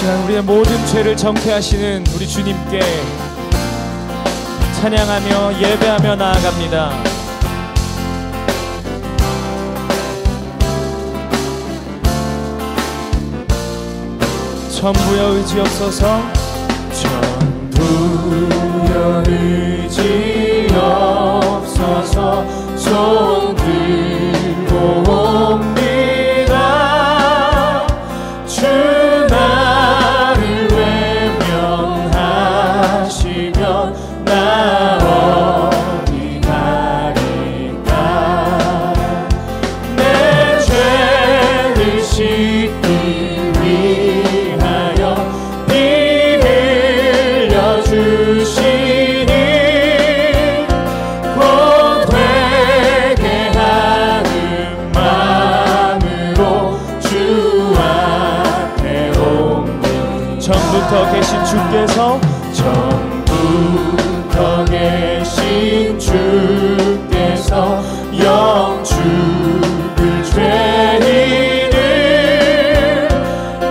우리의 모든 죄를 정죄하시는 우리 주님께 찬양하며 예배하며 나아갑니다. 전부여 의지 없어서 전부여 의지 없어서 손 들고 옵니다. 주 나를 외면하시면 나 어디 가리까. 내 죄를 씻기 위하여 피 흘려 주시니 곧 회개하는 마음으로 주 앞에 옵니다. 전부터 계신 주께서 전부터 계신 주께서 영죽을 죄인을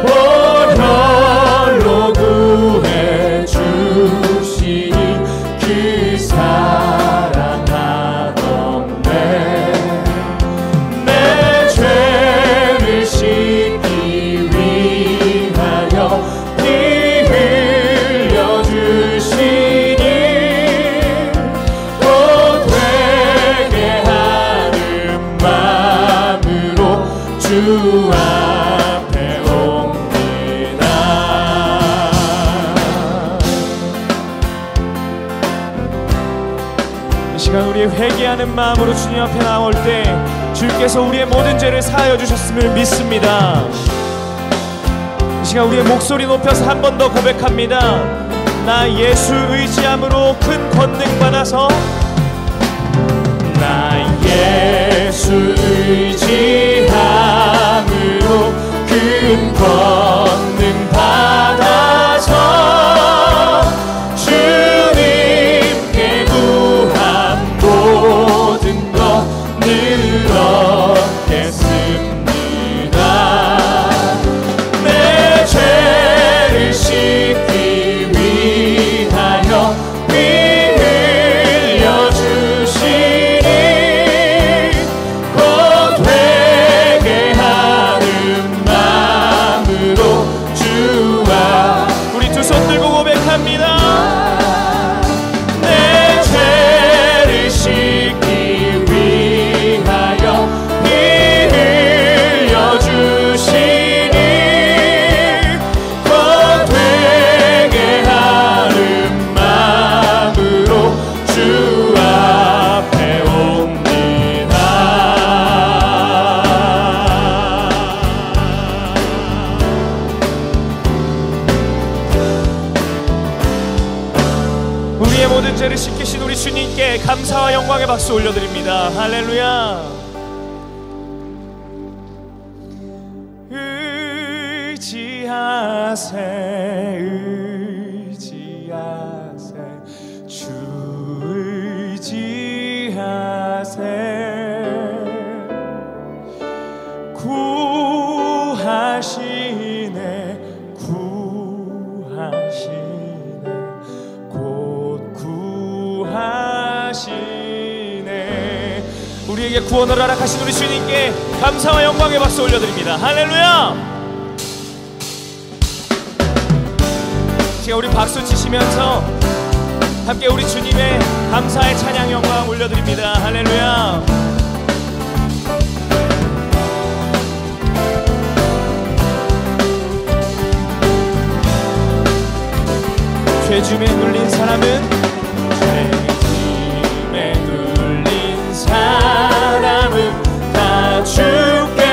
보혈로 구해 주시니 그 사랑하던데. 내 죄를 씻기 위하여 피 흘려 주시니 곧 회개하는 마음으로 주 앞에 옵니다. 이 시간 우리 회개하는 마음으로 주님 앞에 나올 때 주께서 우리의 모든 죄를 사하여 주셨음을 믿습니다. 이 시간 우리의 목소리 높여서 한 번 더 고백합니다. 나 예수 의지함으로 큰 권능 받아서, 나 예수 의지함으로 큰 권능 받아서 주님께 구한 모든 것 늘 얻겠습니다. 내 죄를 씻기 위하여 피 흘려 주시니 곧 회개하는 마음으로 주 앞. 우리 두 손 들고 고백합니다. 내 죄를 씻기 위하여 피 흘려 주시니 곧 회개하는 마음으로 주 앞에 옵니다. 우리의 모든 죄를 씻기신 우리 주님께 감사와 영광의 박수 올려드립니다. 할렐루야. 의지하세 의지하세 주 의지하세. 구하시네 구하시네 곧 구하시네. 우리에게 구원을 허락하신 우리 주님께 감사와 영광의 박수 올려드립니다. 할렐루야. 지금 우리 박수 치시면서 함께 우리 주님의 감사의 찬양 영광 올려드립니다. 할렐루야. 죄짐에 눌린 사람은 죄짐에 눌린 사람은 다 주께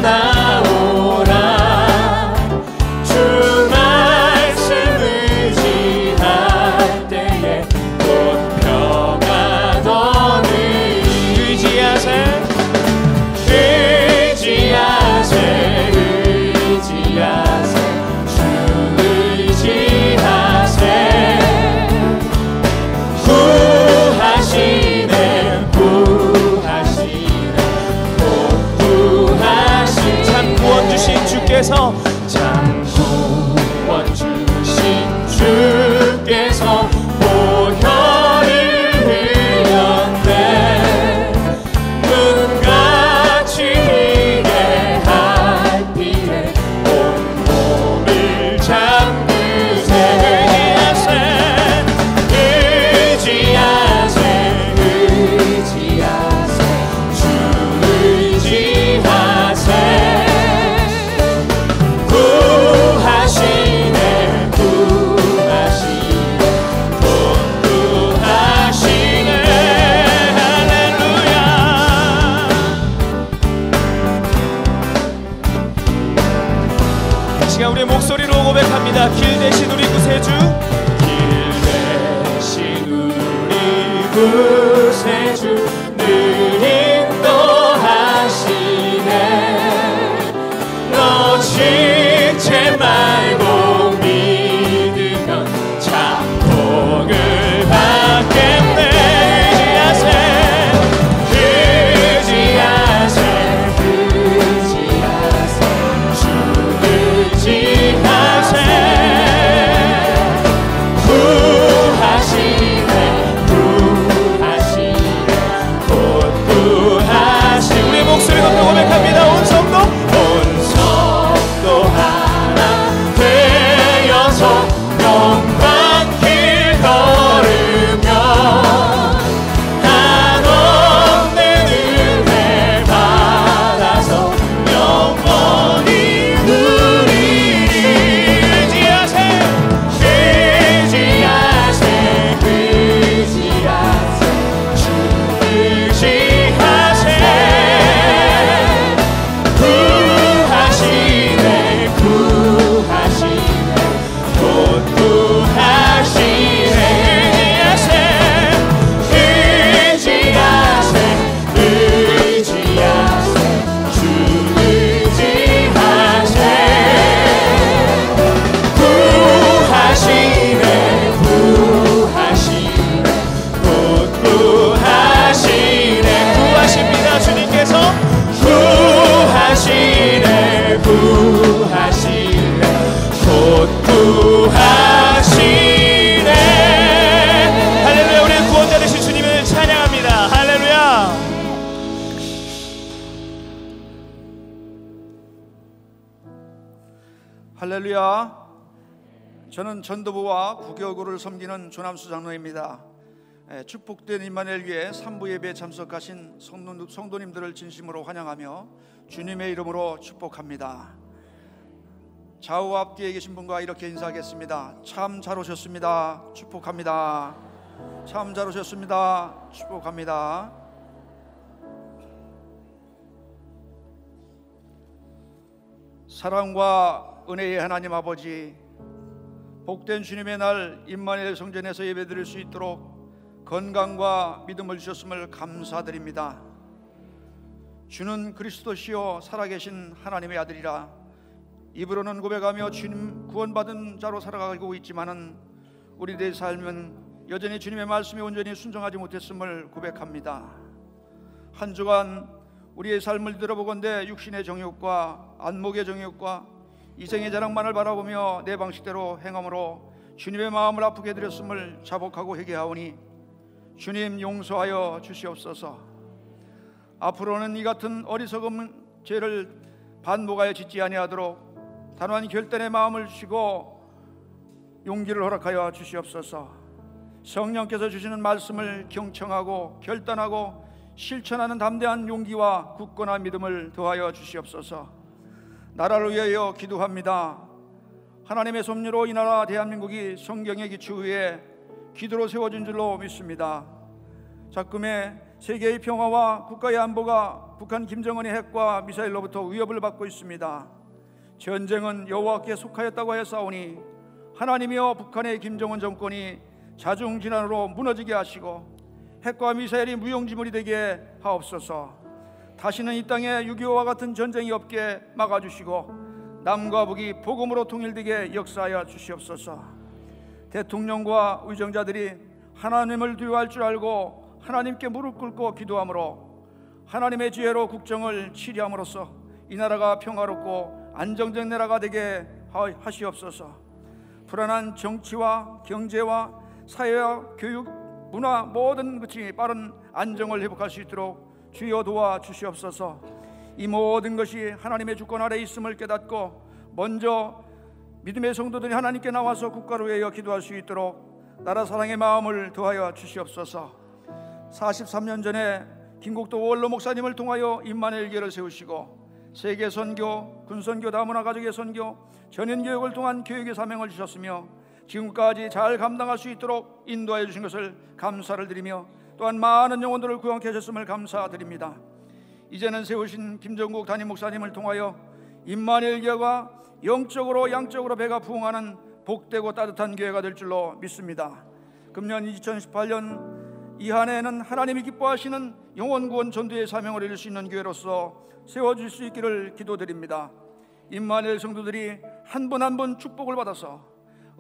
나오라. 주 말씀 의지할 때에 곧 평안 얻으리. 의지하세 의지하세 의지하세 주 의지하세. 구세주 늘 인도하시네. 놓치지 말고 믿으면 축복을 받겠네. 의지하세 주 의지하세. 구하시네 곧 구하시네. 우리의 목소리 높여 고백합니다. 온 성도 하나 되어서 영광 길 걸으며 한없는 은혜 받아서 영원히 누리리. 의지하세 주 의지하세. 구하시네 곧 구하시네. 의지하세 주 의지하세. 구하시네 곧 구하시네. 구하십니다. 주님께서 구하시네 곧 구하시네. 할렐루야. 우리는 구원자 되신 주님을 찬양합니다. 할렐루야. 할렐루야. 저는 전도부와 구교구를 섬기는 조남수 장로입니다. 축복된 임마누엘 교회 3부 예배에 참석하신 성도님들을 진심으로 환영하며 주님의 이름으로 축복합니다. 좌우 앞뒤에 계신 분과 이렇게 인사하겠습니다. 참 잘 오셨습니다. 축복합니다. 참 잘 오셨습니다. 축복합니다. 사랑과 은혜의 하나님 아버지, 복된 주님의 날 임마누엘 성전에서 예배드릴 수 있도록 건강과 믿음을 주셨음을 감사드립니다. 주는 그리스도시요 살아계신 하나님의 아들이라 입으로는 고백하며 주님 구원받은 자로 살아가고 있지만은 우리들의 삶은 여전히 주님의 말씀에 온전히 순종하지 못했음을 고백합니다. 한 주간 우리의 삶을 들어보건대 육신의 정욕과 안목의 정욕과 이생의 자랑만을 바라보며 내 방식대로 행함으로 주님의 마음을 아프게 드렸음을 자복하고 회개하오니 주님 용서하여 주시옵소서. 앞으로는 이 같은 어리석은 죄를 반복하여 짓지 아니하도록 단호한 결단의 마음을 주시고 용기를 허락하여 주시옵소서. 성령께서 주시는 말씀을 경청하고 결단하고 실천하는 담대한 용기와 굳건한 믿음을 더하여 주시옵소서. 나라를 위하여 기도합니다. 하나님의 섭리로 이 나라 대한민국이 성경의 기초 위에 기도로 세워진 줄로 믿습니다. 작금의 세계의 평화와 국가의 안보가 북한 김정은의 핵과 미사일로부터 위협을 받고 있습니다. 전쟁은 여호와께 속하였다고 하였사오니 하나님이여 북한의 김정은 정권이 자중진환으로 무너지게 하시고 핵과 미사일이 무용지물이 되게 하옵소서. 다시는 이 땅에 6.25와 같은 전쟁이 없게 막아주시고 남과 북이 복음으로 통일되게 역사하여 주시옵소서. 대통령과 의정자들이 하나님을 두려워할 줄 알고 하나님께 무릎 꿇고 기도함으로 하나님의 지혜로 국정을 치리함으로써 이 나라가 평화롭고 안정된 나라가 되게 하시옵소서. 불안한 정치와 경제와 사회와 교육, 문화 모든 것이 빠른 안정을 회복할 수 있도록 주여 도와주시옵소서. 이 모든 것이 하나님의 주권 아래 있음을 깨닫고 먼저 믿음의 성도들이 하나님께 나와서 국가를 위하여 기도할 수 있도록 나라 사랑의 마음을 더하여 주시옵소서. 43년 전에 김국도 원로 목사님을 통하여 임마누엘 교회를 세우시고 세계 선교, 군선교, 다문화 가족의 선교, 전인교육을 통한 교육의 사명을 주셨으며 지금까지 잘 감당할 수 있도록 인도하여 주신 것을 감사를 드리며 또한 많은 영혼들을 구원케 하셨음을 감사드립니다. 이제는 세우신 김정국 담임 목사님을 통하여 임마누엘 교회가 영적으로 양적으로 배가 부흥하는 복되고 따뜻한 교회가 될 줄로 믿습니다. 금년 2018년 이 한 해는 하나님이 기뻐하시는 영혼구원 전도의 사명을 이룰 수 있는 교회로서 세워질 수 있기를 기도드립니다. 임마누엘 성도들이 한 분 한 분 축복을 받아서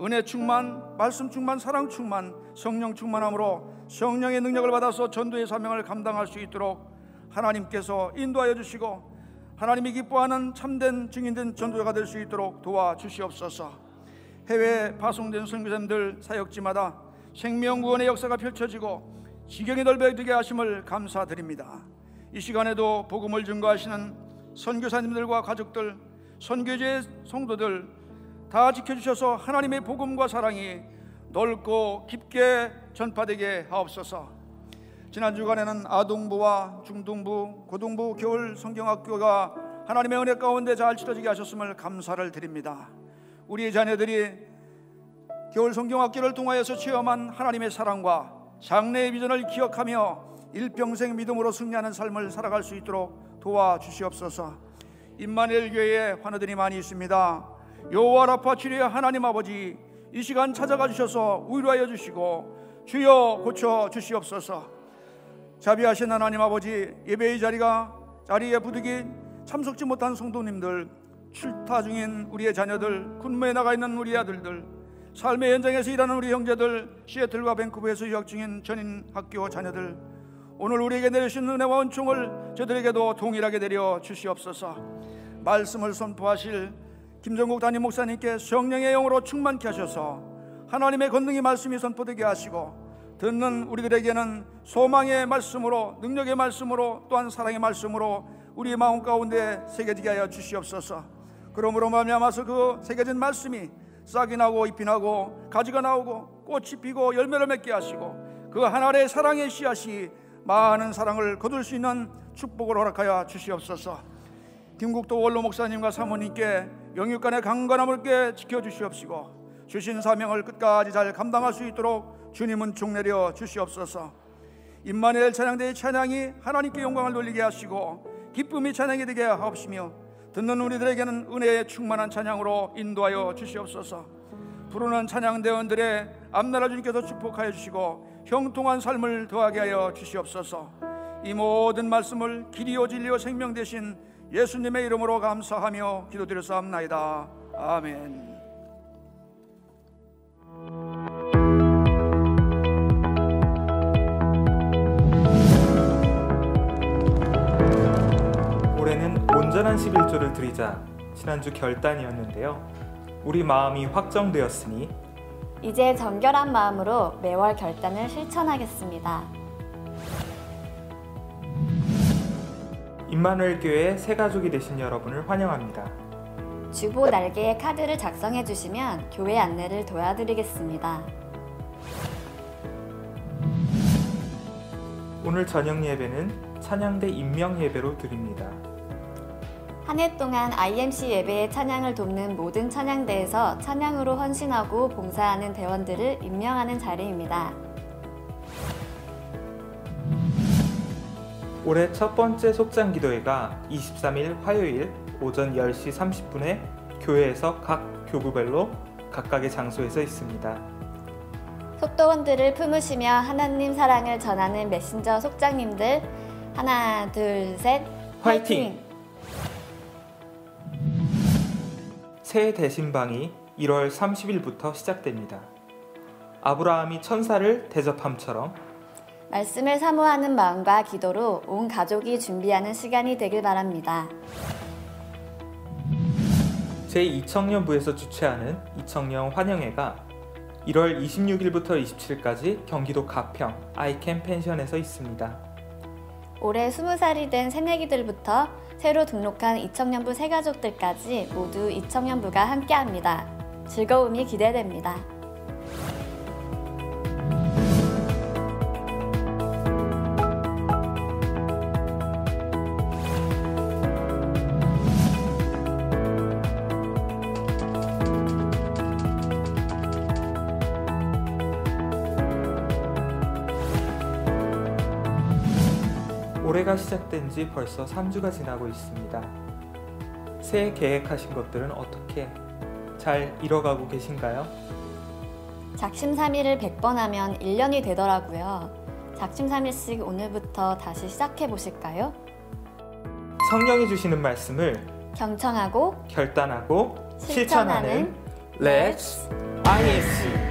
은혜 충만, 말씀 충만, 사랑 충만, 성령 충만함으로 성령의 능력을 받아서 전도의 사명을 감당할 수 있도록 하나님께서 인도하여 주시고 하나님이 기뻐하는 참된 증인된 전도자가 될 수 있도록 도와주시옵소서. 해외에 파송된 선교사님들 사역지마다 생명구원의 역사가 펼쳐지고 지경이 넓어지게 하심을 감사드립니다. 이 시간에도 복음을 증거하시는 선교사님들과 가족들, 선교제 성도들 다 지켜주셔서 하나님의 복음과 사랑이 넓고 깊게 전파되게 하옵소서. 지난 주간에는 아동부와 중등부, 고등부 겨울 성경학교가 하나님의 은혜 가운데 잘 치러지게 하셨음을 감사를 드립니다. 우리 자녀들이 겨울 성경학교를 통하여서 체험한 하나님의 사랑과 장래의 비전을 기억하며 일평생 믿음으로 승리하는 삶을 살아갈 수 있도록 도와주시옵소서. 임마누엘 교회에 환우들이 많이 있습니다. 여호와 라파 치료의 하나님 아버지, 이 시간 찾아가 주셔서 위로하여 주시고 주여 고쳐 주시옵소서. 자비하신 하나님 아버지, 예배의 자리에 부득이 참석지 못한 성도님들, 출타 중인 우리의 자녀들, 군무에 나가 있는 우리 아들들, 삶의 현장에서 일하는 우리 형제들, 시애틀과 밴쿠버에서 유학 중인 전인 학교 자녀들, 오늘 우리에게 내리신 은혜와 은총을 저들에게도 동일하게 내려 주시옵소서. 말씀을 선포하실 김정국 담임 목사님께 성령의 영으로 충만케 하셔서 하나님의 권능의 말씀이 선포되게 하시고 듣는 우리들에게는 소망의 말씀으로, 능력의 말씀으로, 또한 사랑의 말씀으로 우리 마음 가운데 새겨지게 하여 주시옵소서. 그러므로 말미암아서 그 새겨진 말씀이 싹이 나고 잎이 나고 가지가 나오고 꽃이 피고 열매를 맺게 하시고 그 하나의 사랑의 씨앗이 많은 사랑을 거둘 수 있는 축복을 허락하여 주시옵소서. 김국도 원로 목사님과 사모님께 영육간의 강건함을 께 지켜주시옵시고 주신 사명을 끝까지 잘 감당할 수 있도록 주님은 종내려 주시옵소서. 임마누엘 찬양대의 찬양이 하나님께 영광을 돌리게 하시고 기쁨이 찬양이 되게 하옵시며 듣는 우리들에게는 은혜의 충만한 찬양으로 인도하여 주시옵소서. 부르는 찬양대원들의 앞나라 주님께서 축복하여 주시고 형통한 삶을 더하게 하여 주시옵소서. 이 모든 말씀을 길이요 진리요 생명 되신 예수님의 이름으로 감사하며 기도드렸사옵나이다. 아멘. 올해는 온전한 11조를 드리자 지난주 결단이었는데요. 우리 마음이 확정되었으니 이제 정결한 마음으로 매월 결단을 실천하겠습니다. 임마누엘 교회의 새 가족이 되신 여러분을 환영합니다. 주보 날개에 카드를 작성해 주시면 교회 안내를 도와드리겠습니다. 오늘 저녁 예배는 찬양대 임명 예배로 드립니다. 한 해 동안 IMC 예배의 찬양을 돕는 모든 찬양대에서 찬양으로 헌신하고 봉사하는 대원들을 임명하는 자리입니다. 올해 첫 번째 속장 기도회가 23일 화요일 오전 10시 30분에 교회에서 각 교구별로 각각의 장소에서 있습니다. 속도원들을 품으시며 하나님 사랑을 전하는 메신저 속장님들, 하나 둘 셋 화이팅! 새 대신방이 1월 30일부터 시작됩니다. 아브라함이 천사를 대접함처럼 말씀을 사모하는 마음과 기도로 온 가족이 준비하는 시간이 되길 바랍니다. 제2청년부에서 주최하는 이청년 환영회가 1월 26일부터 27일까지 경기도 가평 아이캠 펜션에서 있습니다. 올해 20살이 된 새내기들부터 새로 등록한 이청년부 새가족들까지 모두 이청년부가 함께합니다. 즐거움이 기대됩니다. 올해가 시작된 지 벌써 3주가 지나고 있습니다. 새해 계획하신 것들은 어떻게 잘 이뤄가고 계신가요? 작심삼일을 100번 하면 1년이 되더라고요. 작심삼일씩 오늘부터 다시 시작해 보실까요? 성령이 주시는 말씀을 경청하고 결단하고 실천하는 Let's ISC.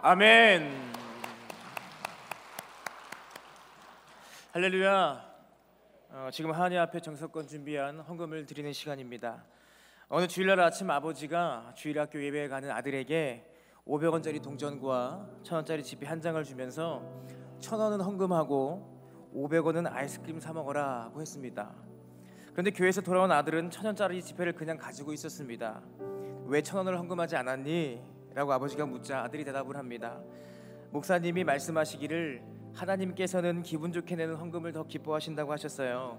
아멘. 할렐루야. 지금 하나님 앞에 정성껏 준비한 헌금을 드리는 시간입니다. 어느 주일날 아침 아버지가 주일학교 예배에 가는 아들에게 500원짜리 동전과 1000원짜리 지폐 한 장을 주면서 1000원은 헌금하고 500원은 아이스크림 사 먹어라고 했습니다. 그런데 교회에서 돌아온 아들은 1000원짜리 지폐를 그냥 가지고 있었습니다. 왜 1000원을 헌금하지 않았니? 라고 아버지가 묻자 아들이 대답을 합니다. 목사님이 말씀하시기를 하나님께서는 기분 좋게 내는 헌금을 더 기뻐하신다고 하셨어요.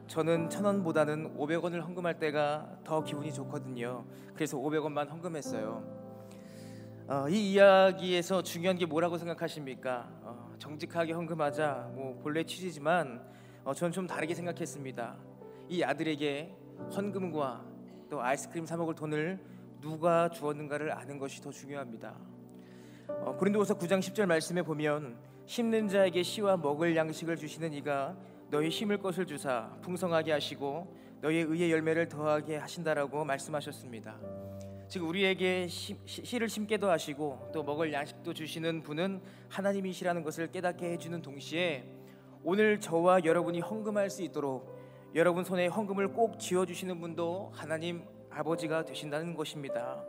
저는 1000원보다는 500원을 헌금할 때가 더 기분이 좋거든요. 그래서 500원만 헌금했어요. 이 이야기에서 중요한 게 뭐라고 생각하십니까? 정직하게 헌금하자, 본래 취지지만 저는 좀 다르게 생각했습니다. 이 아들에게 헌금과 또 아이스크림 사 먹을 돈을 누가 주었는가를 아는 것이 더 중요합니다. 고린도후서 9장 10절 말씀에 보면 힘든 자에게 씨와 먹을 양식을 주시는 이가 너희 힘을 것을 주사 풍성하게 하시고 너희의 의의 열매를 더하게 하신다라고 말씀하셨습니다. 즉 우리에게 씨를 심게도 하시고 또 먹을 양식도 주시는 분은 하나님이시라는 것을 깨닫게 해주는 동시에 오늘 저와 여러분이 헌금할 수 있도록 여러분 손에 헌금을 꼭 쥐어주시는 분도 하나님 아버지가 되신다는 것입니다.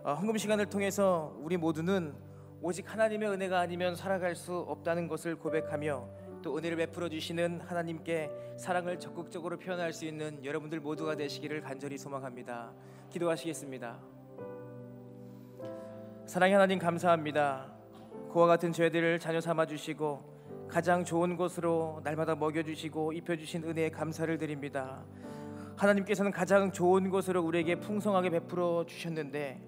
헌금 시간을 통해서 우리 모두는 오직 하나님의 은혜가 아니면 살아갈 수 없다는 것을 고백하며 또 은혜를 베풀어 주시는 하나님께 사랑을 적극적으로 표현할 수 있는 여러분들 모두가 되시기를 간절히 소망합니다. 기도하시겠습니다. 사랑의 하나님, 감사합니다. 그와 같은 저희들을 자녀 삼아 주시고 가장 좋은 것으로 날마다 먹여주시고 입혀주신 은혜에 감사를 드립니다. 하나님께서는 가장 좋은 것으로 우리에게 풍성하게 베풀어 주셨는데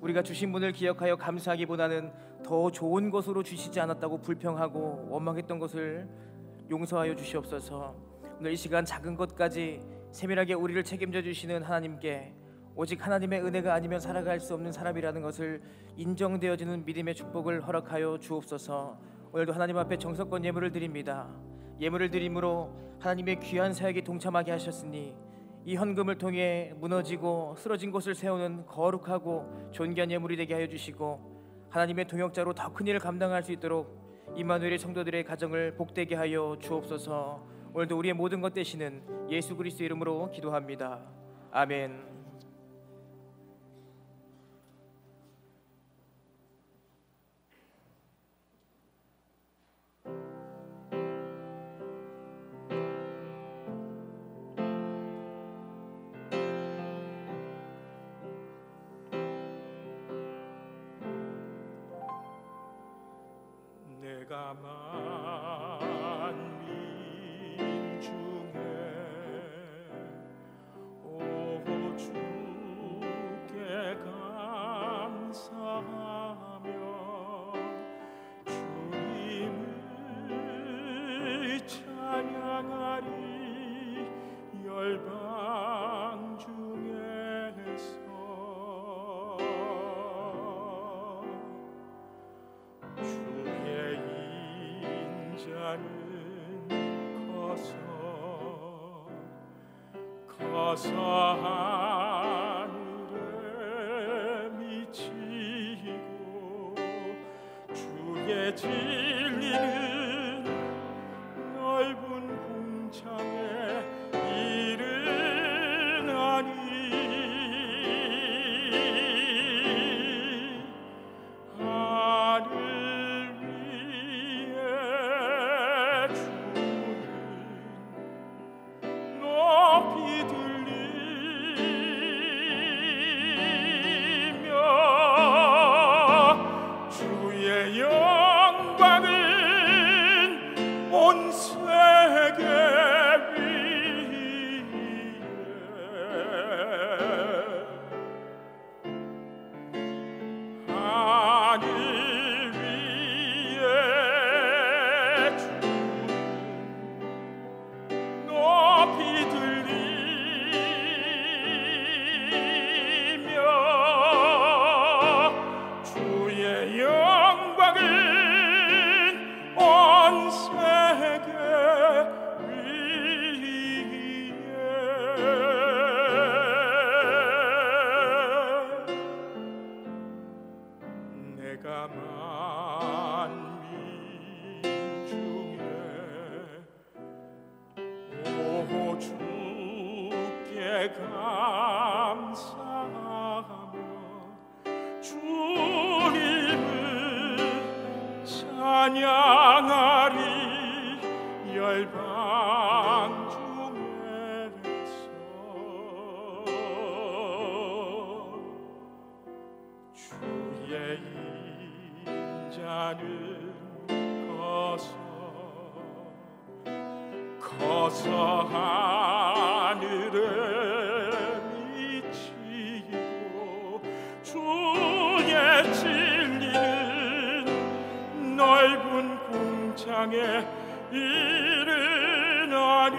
우리가 주신 분을 기억하여 감사하기보다는 더 좋은 것으로 주시지 않았다고 불평하고 원망했던 것을 용서하여 주시옵소서. 오늘 이 시간 작은 것까지 세밀하게 우리를 책임져 주시는 하나님께 오직 하나님의 은혜가 아니면 살아갈 수 없는 사람이라는 것을 인정되어지는 믿음의 축복을 허락하여 주옵소서. 오늘도 하나님 앞에 정성껏 예물을 드립니다. 예물을 드림으로 하나님의 귀한 사역에 동참하게 하셨으니 이 헌금을 통해 무너지고 쓰러진 곳을 세우는 거룩하고 존귀한 예물이 되게 하여 주시고 하나님의 동역자로 더 큰 일을 감당할 수 있도록 임마누엘의 성도들의 가정을 복되게 하여 주옵소서. 오늘도 우리의 모든 것 되시는 예수 그리스도 이름으로 기도합니다. 아멘. 내가 만민 중에 오 주께 감사하며 주님을 찬양하리 열방 중에서 주의 인자는 커서 하늘에 미치고 주의 진리는 넓은 궁창에 이르나니 하늘 높이 들리며 주의 영광은 온 세계 위에 하늘 위에 주는 높이 들리며 주의 영광은 온 세계 위에 내가 만민 중에 오 주께 감사하며 주님을 찬양하리 열방 중에서 주의 인자는 커서 하늘에 미치고 주의 진리는 넓은 궁창에 이르나니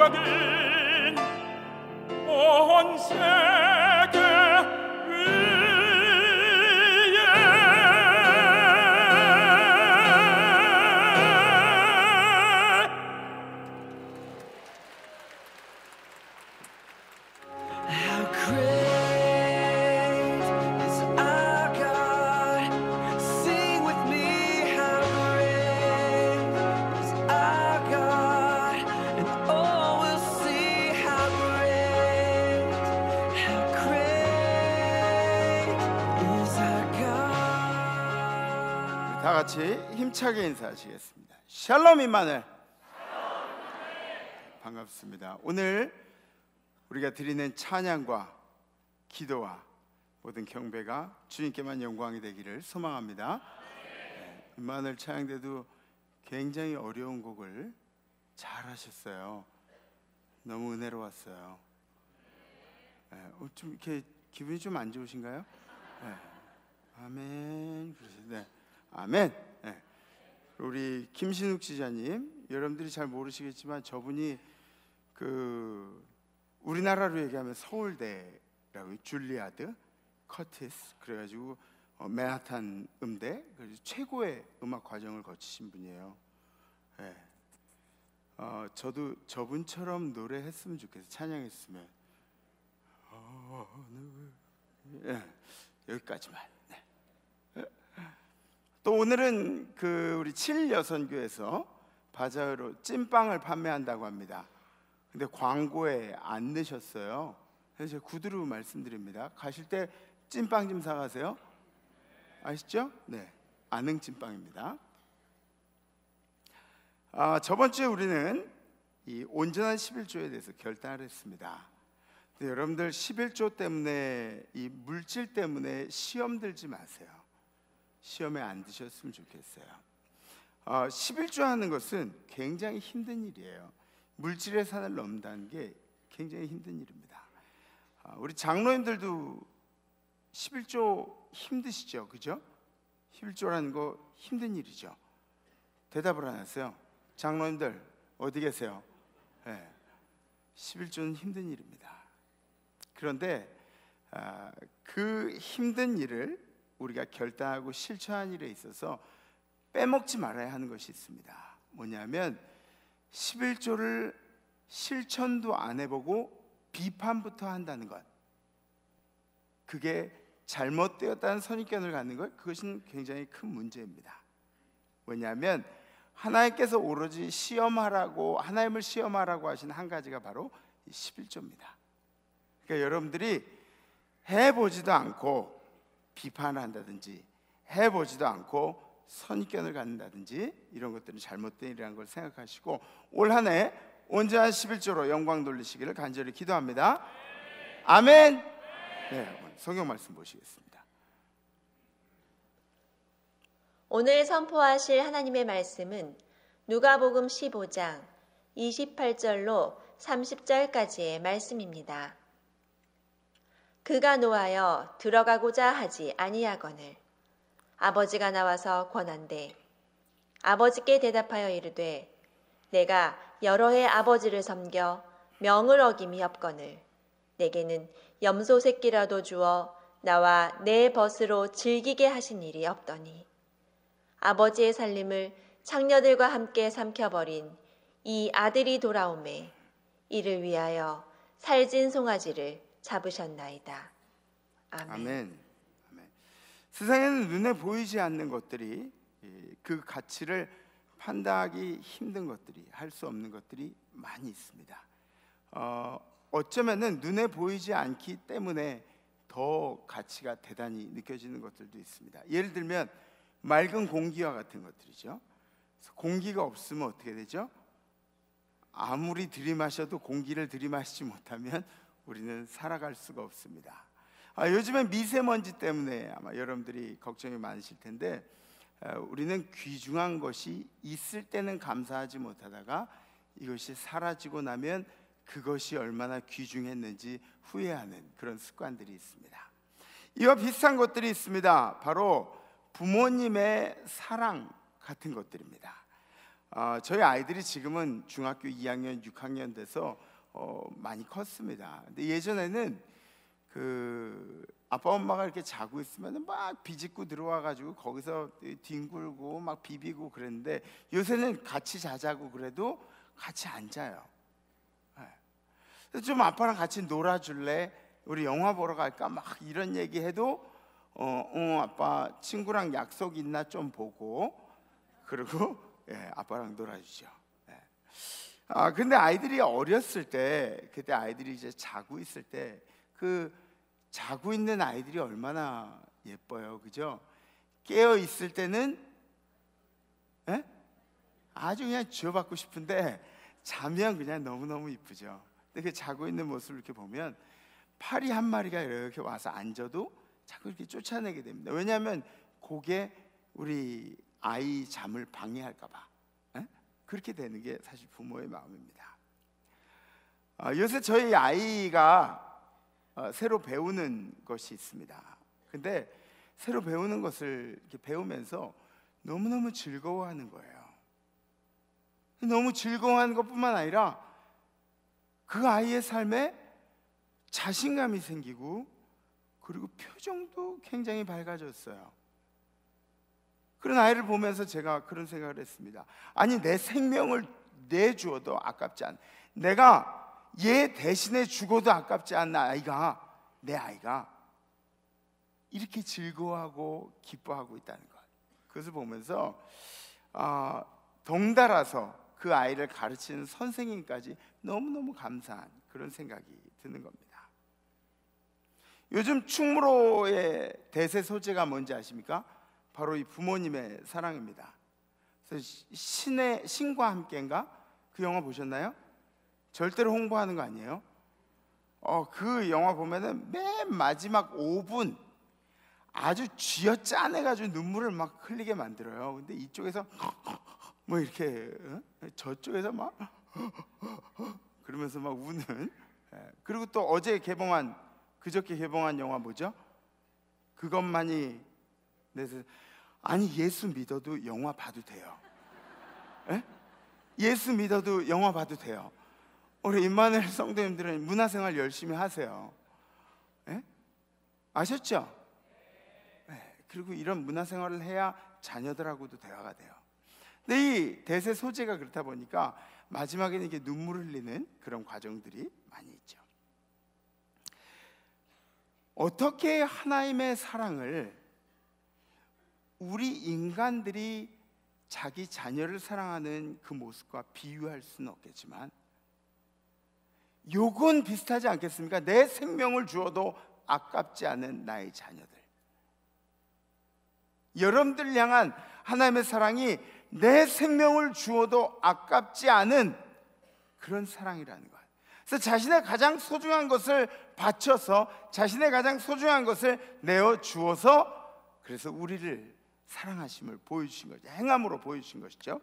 사랑받은 온 세계 위에 How great is our God? Sing with me. How great is our God? And all will see how great is our God. 다 같이 힘차게 인사하시겠습니다. 샬롬 임마누엘. 반갑습니다. 오늘 우리가 드리는 찬양과 기도와 모든 경배가 주님께만 영광이 되기를 소망합니다. 임마누엘 찬양대도 굉장히 어려운 곡을 잘 하셨어요. 너무 은혜로웠어요. 좀 이렇게 기분이 좀 안 좋으신가요? 아멘. 그러시네. 아멘. 우리 김신욱 지자님, 여러분들이 잘 모르시겠지만 저분이 우리나라로 얘기하면 서울대라고, 줄리아드 커티스, 그래가지고 맨하탄 음대, 그래서 최고의 음악 과정을 거치신 분이에요. 저도 저분처럼 노래했으면 좋겠어요. 찬양했으면. 여기까지만. 또 오늘은 우리 7여선교에서 바자회로 찐빵을 판매한다고 합니다. 근데 광고에 안 넣으셨어요. 그래서 제가 구두로 말씀드립니다. 가실 때 찐빵 좀 사가세요. 아시죠? 네, 안흥 찐빵입니다. 저번 주에 우리는 이 온전한 11조에 대해서 결단을 했습니다. 근데 여러분들 11조 때문에, 이 물질 때문에 시험 들지 마세요. 시험에 안 드셨으면 좋겠어요. 11조 하는 것은 굉장히 힘든 일이에요. 물질의 산을 넘는다는 게 굉장히 힘든 일입니다. 우리 장로님들도 11조 힘드시죠? 그죠? 11조라는 거 힘든 일이죠. 대답을 안 하세요. 장로님들 어디 계세요? 11조는 힘든 일입니다. 그런데 그 힘든 일을 우리가 결단하고 실천한 일에 있어서 빼먹지 말아야 하는 것이 있습니다. 뭐냐면 11조를 실천도 안 해보고 비판부터 한다는 것, 그게 잘못되었다는 선입견을 갖는 것, 그것은 굉장히 큰 문제입니다. 뭐냐면 하나님께서 오로지 시험하라고, 하나님을 시험하라고 하신 한 가지가 바로 11조입니다. 그러니까 여러분들이 해보지도 않고 비판을 한다든지, 해보지도 않고 선입견을 갖는다든지, 이런 것들은 잘못된 일이라는 걸 생각하시고 올 한 해 온전한 11조로 영광 돌리시기를 간절히 기도합니다. 아멘. 네, 성경 말씀 보시겠습니다. 오늘 선포하실 하나님의 말씀은 누가복음 15장 28절로 30절까지의 말씀입니다. 그가 노하여 들어가고자 하지 아니하거늘 아버지가 나와서 권한대 아버지께 대답하여 이르되 내가 여러 해 아버지를 섬겨 명을 어김이 없거늘 내게는 염소 새끼라도 주어 나와 내 벗으로 즐기게 하신 일이 없더니 아버지의 살림을 창녀들과 함께 삼켜버린 이 아들이 돌아오매 이를 위하여 살진 송아지를 잡으셨나이다. 아멘. 아멘. 세상에는 눈에 보이지 않는 것들이, 그 가치를 판단하기 힘든 것들이, 할 수 없는 것들이 많이 있습니다. 어쩌면은 눈에 보이지 않기 때문에 더 가치가 대단히 느껴지는 것들도 있습니다. 예를 들면 맑은 공기와 같은 것들이죠. 공기가 없으면 어떻게 되죠? 아무리 들이마셔도 공기를 들이마시지 못하면 우리는 살아갈 수가 없습니다. 요즘엔 미세먼지 때문에 아마 여러분들이 걱정이 많으실 텐데, 우리는 귀중한 것이 있을 때는 감사하지 못하다가 이것이 사라지고 나면 그것이 얼마나 귀중했는지 후회하는 그런 습관들이 있습니다. 이와 비슷한 것들이 있습니다. 바로 부모님의 사랑 같은 것들입니다. 저희 아이들이 지금은 중학교 2학년, 6학년 돼서 많이 컸습니다. 근데 예전에는 그 아빠 엄마가 이렇게 자고 있으면 막 비집고 들어와가지고 거기서 뒹굴고 막 비비고 그랬는데 요새는 같이 자자고 그래도 같이 안 자요. 좀 아빠랑 같이 놀아줄래? 우리 영화 보러 갈까? 막 이런 얘기해도 아빠 친구랑 약속 있나 좀 보고 그리고 아빠랑 놀아주죠. 근데 아이들이 어렸을 때, 그때 아이들이 이제 자고 있을 때 그 자고 있는 아이들이 얼마나 예뻐요, 그죠? 깨어 있을 때는 아주 그냥 쥐어받고 싶은데 자면 그냥 너무너무 이쁘죠. 근데 그 자고 있는 모습을 이렇게 보면 파리 한 마리가 이렇게 와서 앉아도 자꾸 이렇게 쫓아내게 됩니다. 왜냐하면 그게 우리 아이 잠을 방해할까 봐. 그렇게 되는 게 사실 부모의 마음입니다. 요새 저희 아이가 새로 배우는 것이 있습니다. 근데 새로 배우는 것을 이렇게 배우면서 너무너무 즐거워하는 거예요. 너무 즐거워하는 것뿐만 아니라 그 아이의 삶에 자신감이 생기고 그리고 표정도 굉장히 밝아졌어요. 그런 아이를 보면서 제가 그런 생각을 했습니다. 아니, 내 생명을 내주어도 아깝지 않아. 내가 얘 대신에 죽어도 아깝지 않은 아이가, 내 아이가 이렇게 즐거워하고 기뻐하고 있다는 것. 그것을 보면서 덩달아서 그 아이를 가르치는 선생님까지 너무너무 감사한 그런 생각이 드는 겁니다. 요즘 충무로의 대세 소재가 뭔지 아십니까? 바로 이 부모님의 사랑입니다. 그래서 신과 함께인가? 그 영화 보셨나요? 절대로 홍보하는 거 아니에요? 그 영화 보면은 맨 마지막 5분 아주 쥐어짜내가지고 눈물을 막 흘리게 만들어요. 근데 이쪽에서 뭐 이렇게 저쪽에서 막 그러면서 막 우는. 그리고 또 그저께 개봉한 영화 뭐죠? 그것만이 아니, 예수 믿어도 영화 봐도 돼요. 예수 믿어도 영화 봐도 돼요. 우리 임마누엘 성도님들은 문화생활 열심히 하세요. 아셨죠? 그리고 이런 문화생활을 해야 자녀들하고도 대화가 돼요. 근데 이 대세 소재가 그렇다 보니까 마지막에는 이게 눈물을 흘리는 그런 과정들이 많이 있죠. 어떻게 하나님의 사랑을 우리 인간들이 자기 자녀를 사랑하는 그 모습과 비유할 수는 없겠지만 요건 비슷하지 않겠습니까? 내 생명을 주어도 아깝지 않은 나의 자녀들. 여러분들 향한 하나님의 사랑이 내 생명을 주어도 아깝지 않은 그런 사랑이라는 거예요. 그래서 자신의 가장 소중한 것을 바쳐서 자신의 가장 소중한 것을 내어 주어서 그래서 우리를 사랑하심을 보여주신 거죠. 행함으로 보여주신 것이죠.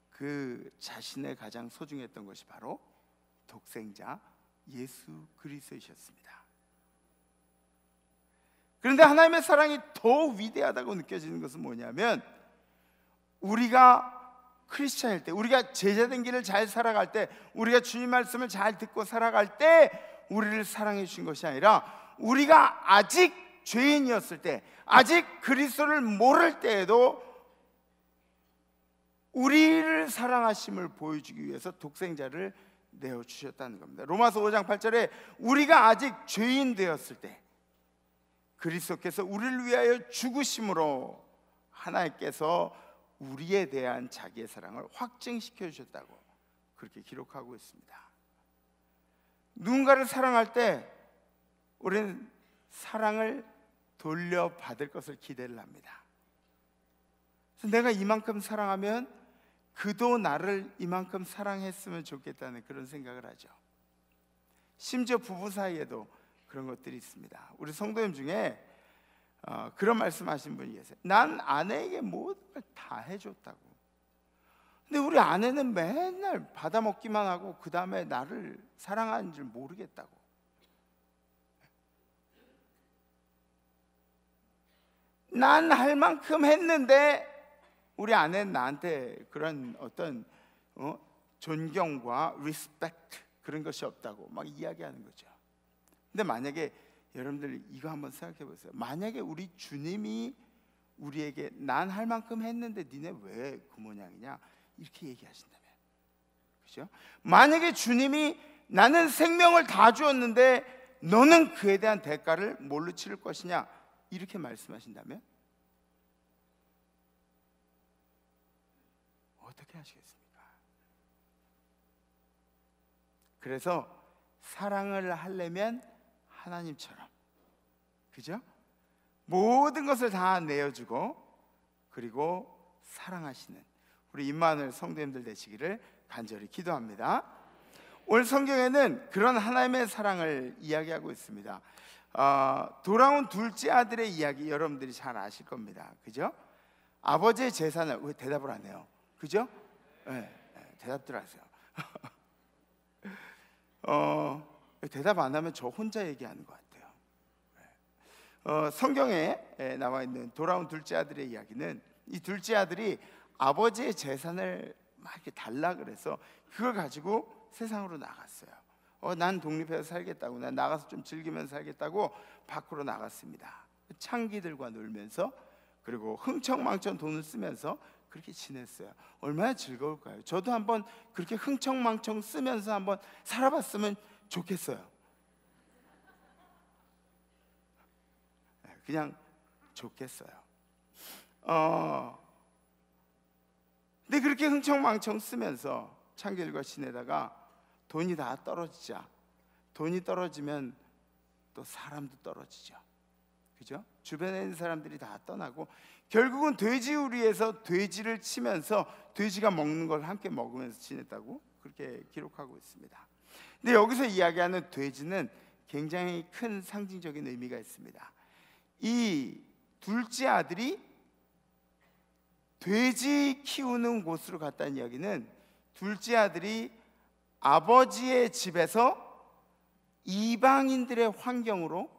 그 자신의 가장 소중했던 것이 바로 독생자 예수 그리스도이셨습니다. 그런데 하나님의 사랑이 더 위대하다고 느껴지는 것은 뭐냐면 우리가 크리스찬일 때, 우리가 제자된 길을 잘 살아갈 때, 우리가 주님 말씀을 잘 듣고 살아갈 때 우리를 사랑해 주신 것이 아니라 우리가 아직 죄인이었을 때, 아직 그리스도를 모를 때에도 우리를 사랑하심을 보여주기 위해서 독생자를 내어주셨다는 겁니다. 로마서 5장 8절에 우리가 아직 죄인 되었을 때 그리스도께서 우리를 위하여 죽으심으로 하나님께서 우리에 대한 자기의 사랑을 확증시켜 주셨다고 그렇게 기록하고 있습니다. 누군가를 사랑할 때 우리는 사랑을 돌려받을 것을 기대를 합니다. 그래서 내가 이만큼 사랑하면 그도 나를 이만큼 사랑했으면 좋겠다는 그런 생각을 하죠. 심지어 부부 사이에도 그런 것들이 있습니다. 우리 성도님 중에 그런 말씀하신 분이 계세요. 난 아내에게 모든 걸 다 해줬다고. 근데 우리 아내는 맨날 받아먹기만 하고 그 다음에 나를 사랑하는 줄 모르겠다고. 난 할 만큼 했는데 우리 아내는 나한테 그런 어떤 존경과 리스펙트 그런 것이 없다고 막 이야기하는 거죠. 근데 만약에 여러분들 이거 한번 생각해 보세요. 만약에 우리 주님이 우리에게 난 할 만큼 했는데 니네 왜 그 모양이냐 이렇게 얘기하신다면, 그죠? 만약에 주님이 나는 생명을 다 주었는데 너는 그에 대한 대가를 뭘로 치를 것이냐 이렇게 말씀하신다면 어떻게 하시겠습니까? 그래서 사랑을 하려면 하나님처럼, 그죠? 모든 것을 다 내어주고 그리고 사랑하시는 우리 임마누엘 성도님들 되시기를 간절히 기도합니다. 오늘 성경에는 그런 하나님의 사랑을 이야기하고 있습니다. 돌아온 둘째 아들의 이야기 여러분들이 잘 아실 겁니다. 그죠? 아버지의 재산을, 왜 대답을 안 해요? 그죠? 네, 대답들 하세요. 대답 안 하면 저 혼자 얘기하는 것 같아요. 성경에 나와 있는 돌아온 둘째 아들의 이야기는 이 둘째 아들이 아버지의 재산을 막 이렇게 달라 그래서 그걸 가지고 세상으로 나갔어요. 난 독립해서 살겠다고, 난 나가서 좀 즐기면서 살겠다고 밖으로 나갔습니다. 창기들과 놀면서 그리고 흥청망청 돈을 쓰면서 그렇게 지냈어요. 얼마나 즐거울까요? 저도 한번 그렇게 흥청망청 쓰면서 한번 살아봤으면 좋겠어요. 그냥 좋겠어요. 근데 그렇게 흥청망청 쓰면서 창기들과 지내다가 돈이 다 떨어지자, 돈이 떨어지면 또 사람도 떨어지죠. 그죠? 주변에 있는 사람들이 다 떠나고 결국은 돼지우리에서 돼지를 치면서 돼지가 먹는 걸 함께 먹으면서 지냈다고 그렇게 기록하고 있습니다. 근데 여기서 이야기하는 돼지는 굉장히 큰 상징적인 의미가 있습니다. 이 둘째 아들이 돼지 키우는 곳으로 갔다는 이야기는 둘째 아들이 아버지의 집에서 이방인들의 환경으로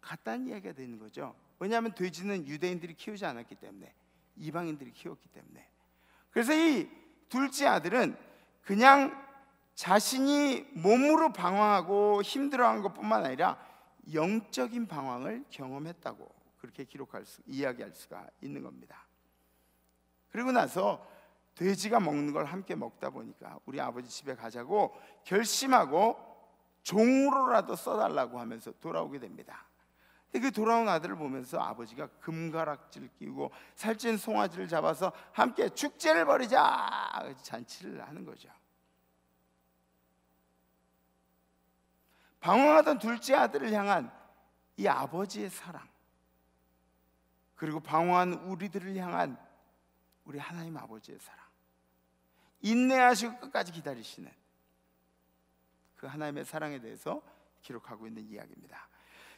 갔다는 이야기가 되는 거죠. 왜냐하면 돼지는 유대인들이 키우지 않았기 때문에, 이방인들이 키웠기 때문에. 그래서 이 둘째 아들은 그냥 자신이 몸으로 방황하고 힘들어한 것뿐만 아니라 영적인 방황을 경험했다고 그렇게 이야기할 수가 있는 겁니다. 그리고 나서 돼지가 먹는 걸 함께 먹다 보니까 우리 아버지 집에 가자고 결심하고 종으로라도 써달라고 하면서 돌아오게 됩니다. 그 돌아온 아들을 보면서 아버지가 금가락지를 끼우고 살찐 송아지를 잡아서 함께 축제를 벌이자 잔치를 하는 거죠. 방황하던 둘째 아들을 향한 이 아버지의 사랑, 그리고 방황한 우리들을 향한 우리 하나님 아버지의 사랑, 인내하시고 끝까지 기다리시는 그 하나님의 사랑에 대해서 기록하고 있는 이야기입니다.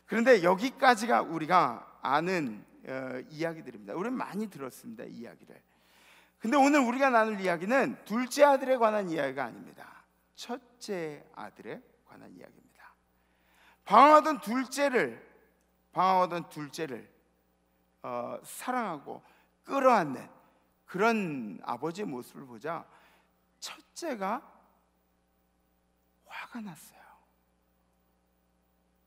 그런데 여기까지가 우리가 아는 이야기들입니다. 우리는 많이 들었습니다, 이 이야기를. 근데 오늘 우리가 나눌 이야기는 둘째 아들에 관한 이야기가 아닙니다. 첫째 아들에 관한 이야기입니다. 방황하던 둘째를 사랑하고 끌어안는 그런 아버지의 모습을 보자 첫째가 화가 났어요.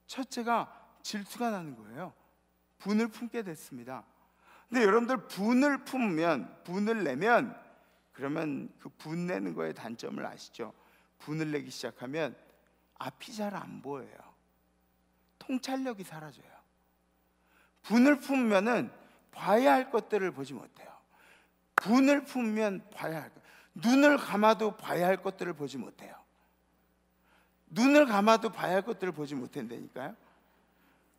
첫째가 질투가 나는 거예요. 분을 품게 됐습니다. 근데 여러분들 분을 내면 그러면 그 분 내는 거의 단점을 아시죠? 분을 내기 시작하면 앞이 잘 안 보여요. 통찰력이 사라져요. 분을 품으면은 봐야 할 것들을 보지 못해요. 분을 품으면 봐야 할 것, 눈을 감아도 봐야 할 것들을 보지 못해요. 눈을 감아도 봐야 할 것들을 보지 못한다니까요.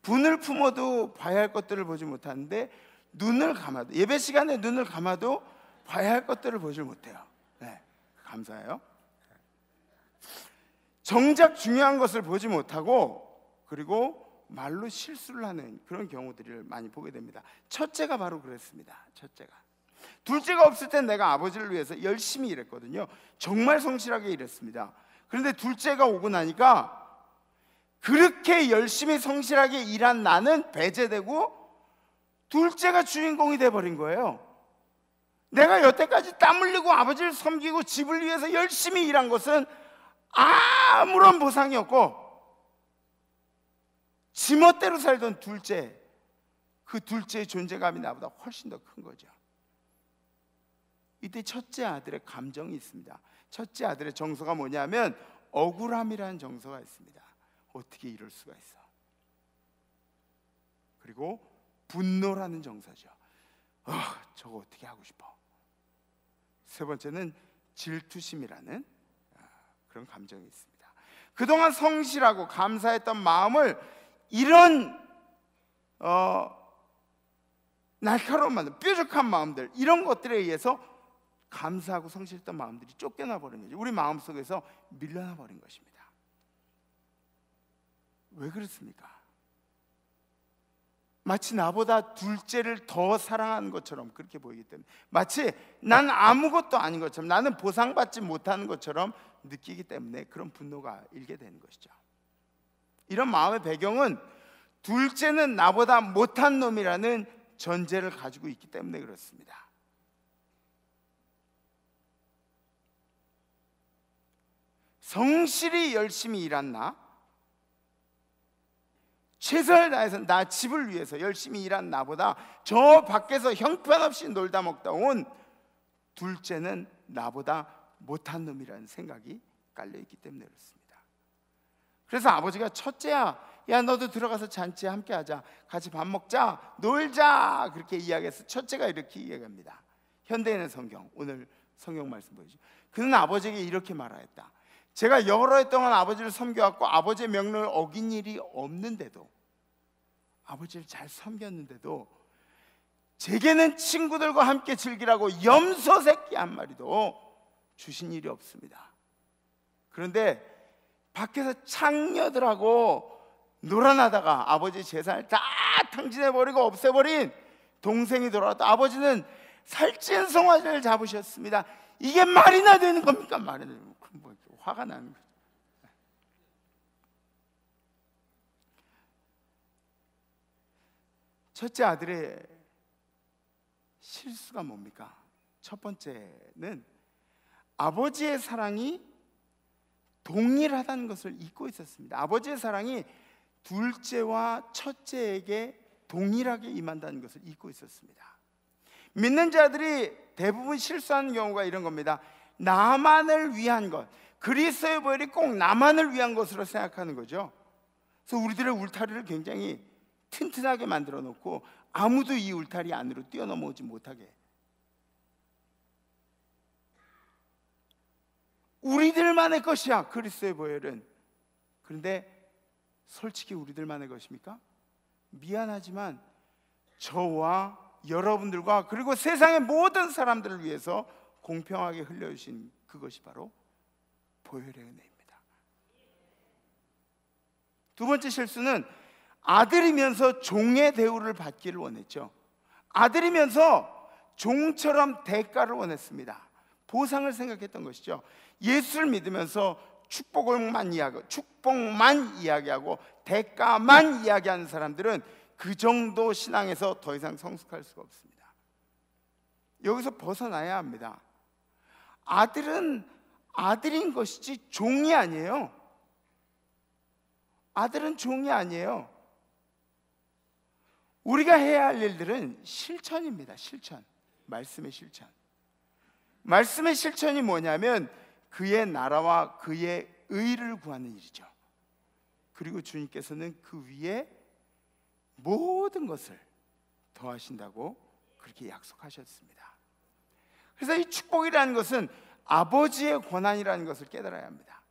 분을 품어도 봐야 할 것들을 보지 못하는데 눈을 감아도, 예배 시간에 눈을 감아도 봐야 할 것들을 보지 못해요. 네, 감사해요. 정작 중요한 것을 보지 못하고 그리고 말로 실수를 하는 그런 경우들을 많이 보게 됩니다. 첫째가 바로 그랬습니다. 첫째가. 둘째가 없을 땐 내가 아버지를 위해서 열심히 일했거든요. 정말 성실하게 일했습니다. 그런데 둘째가 오고 나니까 그렇게 열심히 성실하게 일한 나는 배제되고 둘째가 주인공이 돼버린 거예요. 내가 여태까지 땀 흘리고 아버지를 섬기고 집을 위해서 열심히 일한 것은 아무런 보상이 없고, 지멋대로 살던 둘째, 그 둘째의 존재감이 나보다 훨씬 더 큰 거죠. 이때 첫째 아들의 감정이 있습니다. 첫째 아들의 정서가 뭐냐면 억울함이라는 정서가 있습니다. 어떻게 이럴 수가 있어. 그리고 분노라는 정서죠. 저거 어떻게 하고 싶어. 세 번째는 질투심이라는 그런 감정이 있습니다. 그동안 성실하고 감사했던 마음을 이런 날카로운 마음들, 뾰족한 마음들, 이런 것들에 의해서 감사하고 성실했던 마음들이 쫓겨나 버린 거죠. 우리 마음속에서 밀려나 버린 것입니다. 왜 그렇습니까? 마치 나보다 둘째를 더 사랑하는 것처럼 그렇게 보이기 때문에, 마치 난 아무것도 아닌 것처럼, 나는 보상받지 못하는 것처럼 느끼기 때문에 그런 분노가 일게 되는 것이죠. 이런 마음의 배경은 둘째는 나보다 못한 놈이라는 전제를 가지고 있기 때문에 그렇습니다. 성실히 열심히 일한 나, 최선을 다해서 나 집을 위해서 열심히 일한 나보다 저 밖에서 형편없이 놀다 먹다 온 둘째는 나보다 못한 놈이라는 생각이 깔려있기 때문에 그렇습니다. 그래서 아버지가 첫째야, 야 너도 들어가서 잔치에 함께 하자, 같이 밥 먹자, 놀자, 그렇게 이야기해서 첫째가 이렇게 이야기합니다. 현대인의 성경, 오늘 성경 말씀 보여주죠. 그는 아버지에게 이렇게 말하였다. 제가 여러 해 동안 아버지를 섬겨왔고 아버지의 명령을 어긴 일이 없는데도, 아버지를 잘 섬겼는데도 제게는 친구들과 함께 즐기라고 염소 새끼 한 마리도 주신 일이 없습니다. 그런데 밖에서 창녀들하고 놀아나다가 아버지 재산을 다 탕진해버리고 없애버린 동생이 돌아왔다. 아버지는 살찐 송아지를 잡으셨습니다. 이게 말이나 되는 겁니까? 말이나 되는 겁니까? 뭐 화가 나는 거죠. 첫째 아들의 실수가 뭡니까? 첫 번째는 아버지의 사랑이 동일하다는 것을 잊고 있었습니다. 아버지의 사랑이 둘째와 첫째에게 동일하게 임한다는 것을 잊고 있었습니다. 믿는 자들이 대부분 실수하는 경우가 이런 겁니다. 나만을 위한 것, 그리스도의 보혈이 꼭 나만을 위한 것으로 생각하는 거죠. 그래서 우리들의 울타리를 굉장히 튼튼하게 만들어 놓고 아무도 이 울타리 안으로 뛰어넘어오지 못하게, 우리들만의 것이야 그리스도의 보혈은. 그런데 솔직히 우리들만의 것입니까? 미안하지만 저와 여러분들과 그리고 세상의 모든 사람들을 위해서 공평하게 흘려주신 그것이 바로 보혈의 은혜입니다. 두 번째 실수는 아들이면서 종의 대우를 받기를 원했죠. 아들이면서 종처럼 대가를 원했습니다. 보상을 생각했던 것이죠. 예수를 믿으면서 축복만 이야기하고 대가만 이야기하는 사람들은 그 정도 신앙에서 더 이상 성숙할 수가 없습니다. 여기서 벗어나야 합니다. 아들은 아들인 것이지 종이 아니에요. 아들은 종이 아니에요. 우리가 해야 할 일들은 실천입니다. 실천. 말씀의 실천. 말씀의 실천이 뭐냐면 그의 나라와 그의 의를 구하는 일이죠. 그리고 주님께서는 그 위에 모든 것을 더하신다고 그렇게 약속하셨습니다. 그래서 이 축복이라는 것은 아버지의 권한이라는 것을 깨달아야 합니다.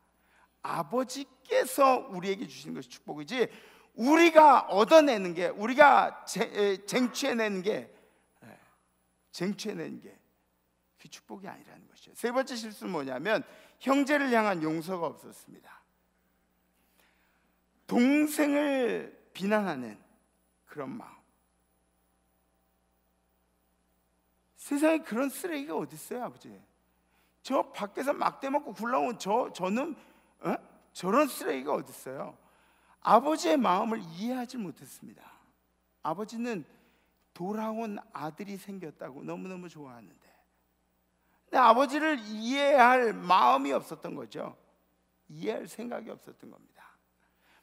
아버지께서 우리에게 주시는 것이 축복이지, 우리가 얻어내는 게, 우리가 쟁취해내는 게 그 축복이 아니라는 것이죠. 세 번째 실수는 뭐냐면 형제를 향한 용서가 없었습니다. 동생을 비난하는 그런 마음. 세상에 그런 쓰레기가 어디 있어요, 아버지? 저 밖에서 막대 먹고 굴러온 저는 저런 쓰레기가 어디 있어요? 아버지의 마음을 이해하지 못했습니다. 아버지는 돌아온 아들이 생겼다고 너무너무 좋아하는데 근데 아버지를 이해할 마음이 없었던 거죠. 이해할 생각이 없었던 겁니다.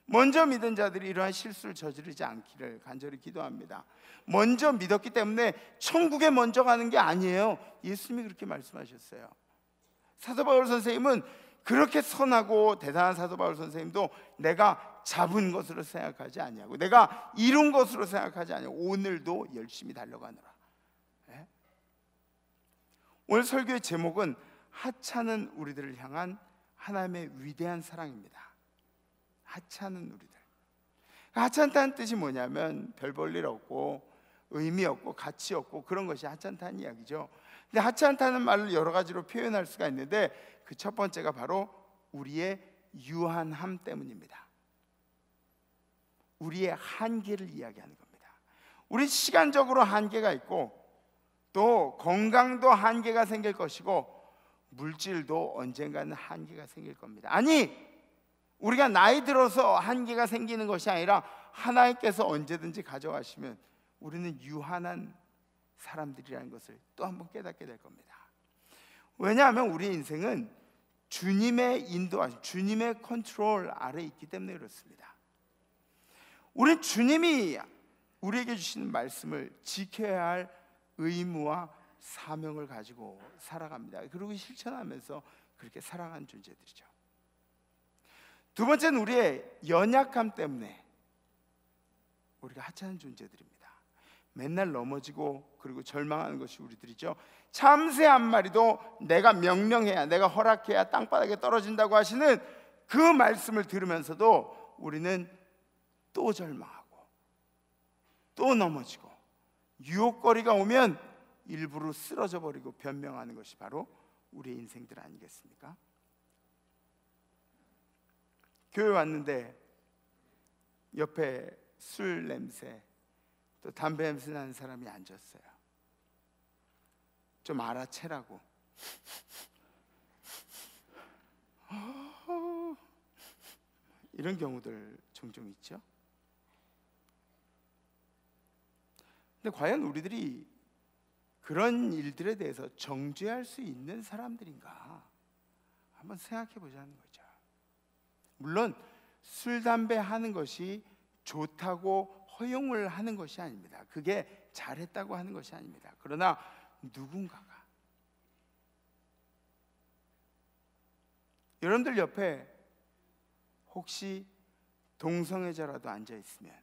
먼저 믿은 자들이 이러한 실수를 저지르지 않기를 간절히 기도합니다. 먼저 믿었기 때문에 천국에 먼저 가는 게 아니에요. 예수님이 그렇게 말씀하셨어요. 사도 바울 선생님은 그렇게 선하고 대단한 사도 바울 선생님도 내가 잡은 것으로 생각하지 아니하고 내가 이룬 것으로 생각하지 아니하고 오늘도 열심히 달려가노라. 네? 오늘 설교의 제목은 하찮은 우리들을 향한 하나님의 위대한 사랑입니다. 하찮은 우리들. 하찮다는 뜻이 뭐냐면 별 볼 일 없고 의미 없고 가치 없고 그런 것이 하찮다는 이야기죠. 근데 하찮다는 말을 여러 가지로 표현할 수가 있는데 그 첫 번째가 바로 우리의 유한함 때문입니다. 우리의 한계를 이야기하는 겁니다. 우리 시간적으로 한계가 있고 또 건강도 한계가 생길 것이고 물질도 언젠가는 한계가 생길 겁니다. 아니, 우리가 나이 들어서 한계가 생기는 것이 아니라 하나님께서 언제든지 가져가시면 우리는 유한한 사람들이라는 것을 또 한 번 깨닫게 될 겁니다. 왜냐하면 우리 인생은 주님의 인도하심, 주님의 컨트롤 아래에 있기 때문에 그렇습니다. 우린 주님이 우리에게 주시는 말씀을 지켜야 할 의무와 사명을 가지고 살아갑니다. 그리고 실천하면서 그렇게 살아가는 존재들이죠. 두 번째는 우리의 연약함 때문에 우리가 하찮은 존재들입니다. 맨날 넘어지고 그리고 절망하는 것이 우리들이죠. 참새 한 마리도 내가 명령해야, 내가 허락해야 땅바닥에 떨어진다고 하시는 그 말씀을 들으면서도 우리는 또 절망하고 또 넘어지고 유혹거리가 오면 일부러 쓰러져 버리고 변명하는 것이 바로 우리의 인생들 아니겠습니까? 교회 왔는데 옆에 술 냄새 또 담배 냄새 나는 사람이 앉았어요. 좀 알아채라고. 이런 경우들 종종 있죠. 근데 과연 우리들이 그런 일들에 대해서 정죄할 수 있는 사람들인가 한번 생각해 보자는 거죠. 물론 술, 담배 하는 것이 좋다고 허용을 하는 것이 아닙니다. 그게 잘했다고 하는 것이 아닙니다. 그러나 누군가가 여러분들 옆에 혹시 동성애자라도 앉아 있으면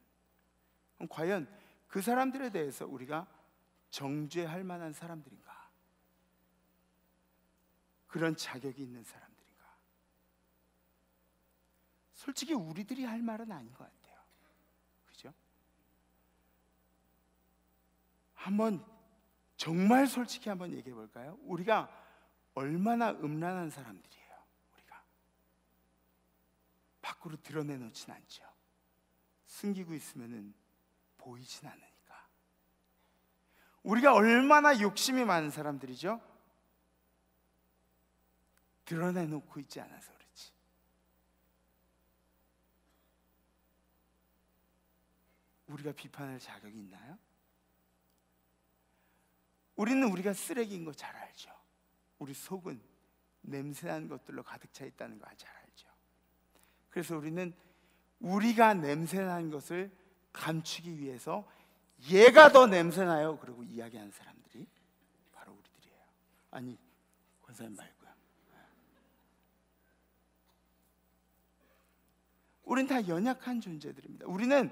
과연 그 사람들에 대해서 우리가 정죄할 만한 사람들인가? 그런 자격이 있는 사람들인가? 솔직히 우리들이 할 말은 아닌 것 같아요. 그죠? 한번 정말 솔직히 한번 얘기해 볼까요? 우리가 얼마나 음란한 사람들이에요. 우리가 밖으로 드러내놓진 않죠. 숨기고 있으면은 보이진 않으니까. 우리가 얼마나 욕심이 많은 사람들이죠. 드러내놓고 있지 않아서 그렇지. 우리가 비판할 자격이 있나요? 우리는 우리가 쓰레기인 거 잘 알죠. 우리 속은 냄새나는 것들로 가득 차 있다는 거 잘 알죠. 그래서 우리는 우리가 냄새나는 것을 감추기 위해서 얘가 더 냄새나요 그러고 이야기하는 사람들이 바로 우리들이에요. 아니, 권사님 말고요. 우린 다 연약한 존재들입니다. 우리는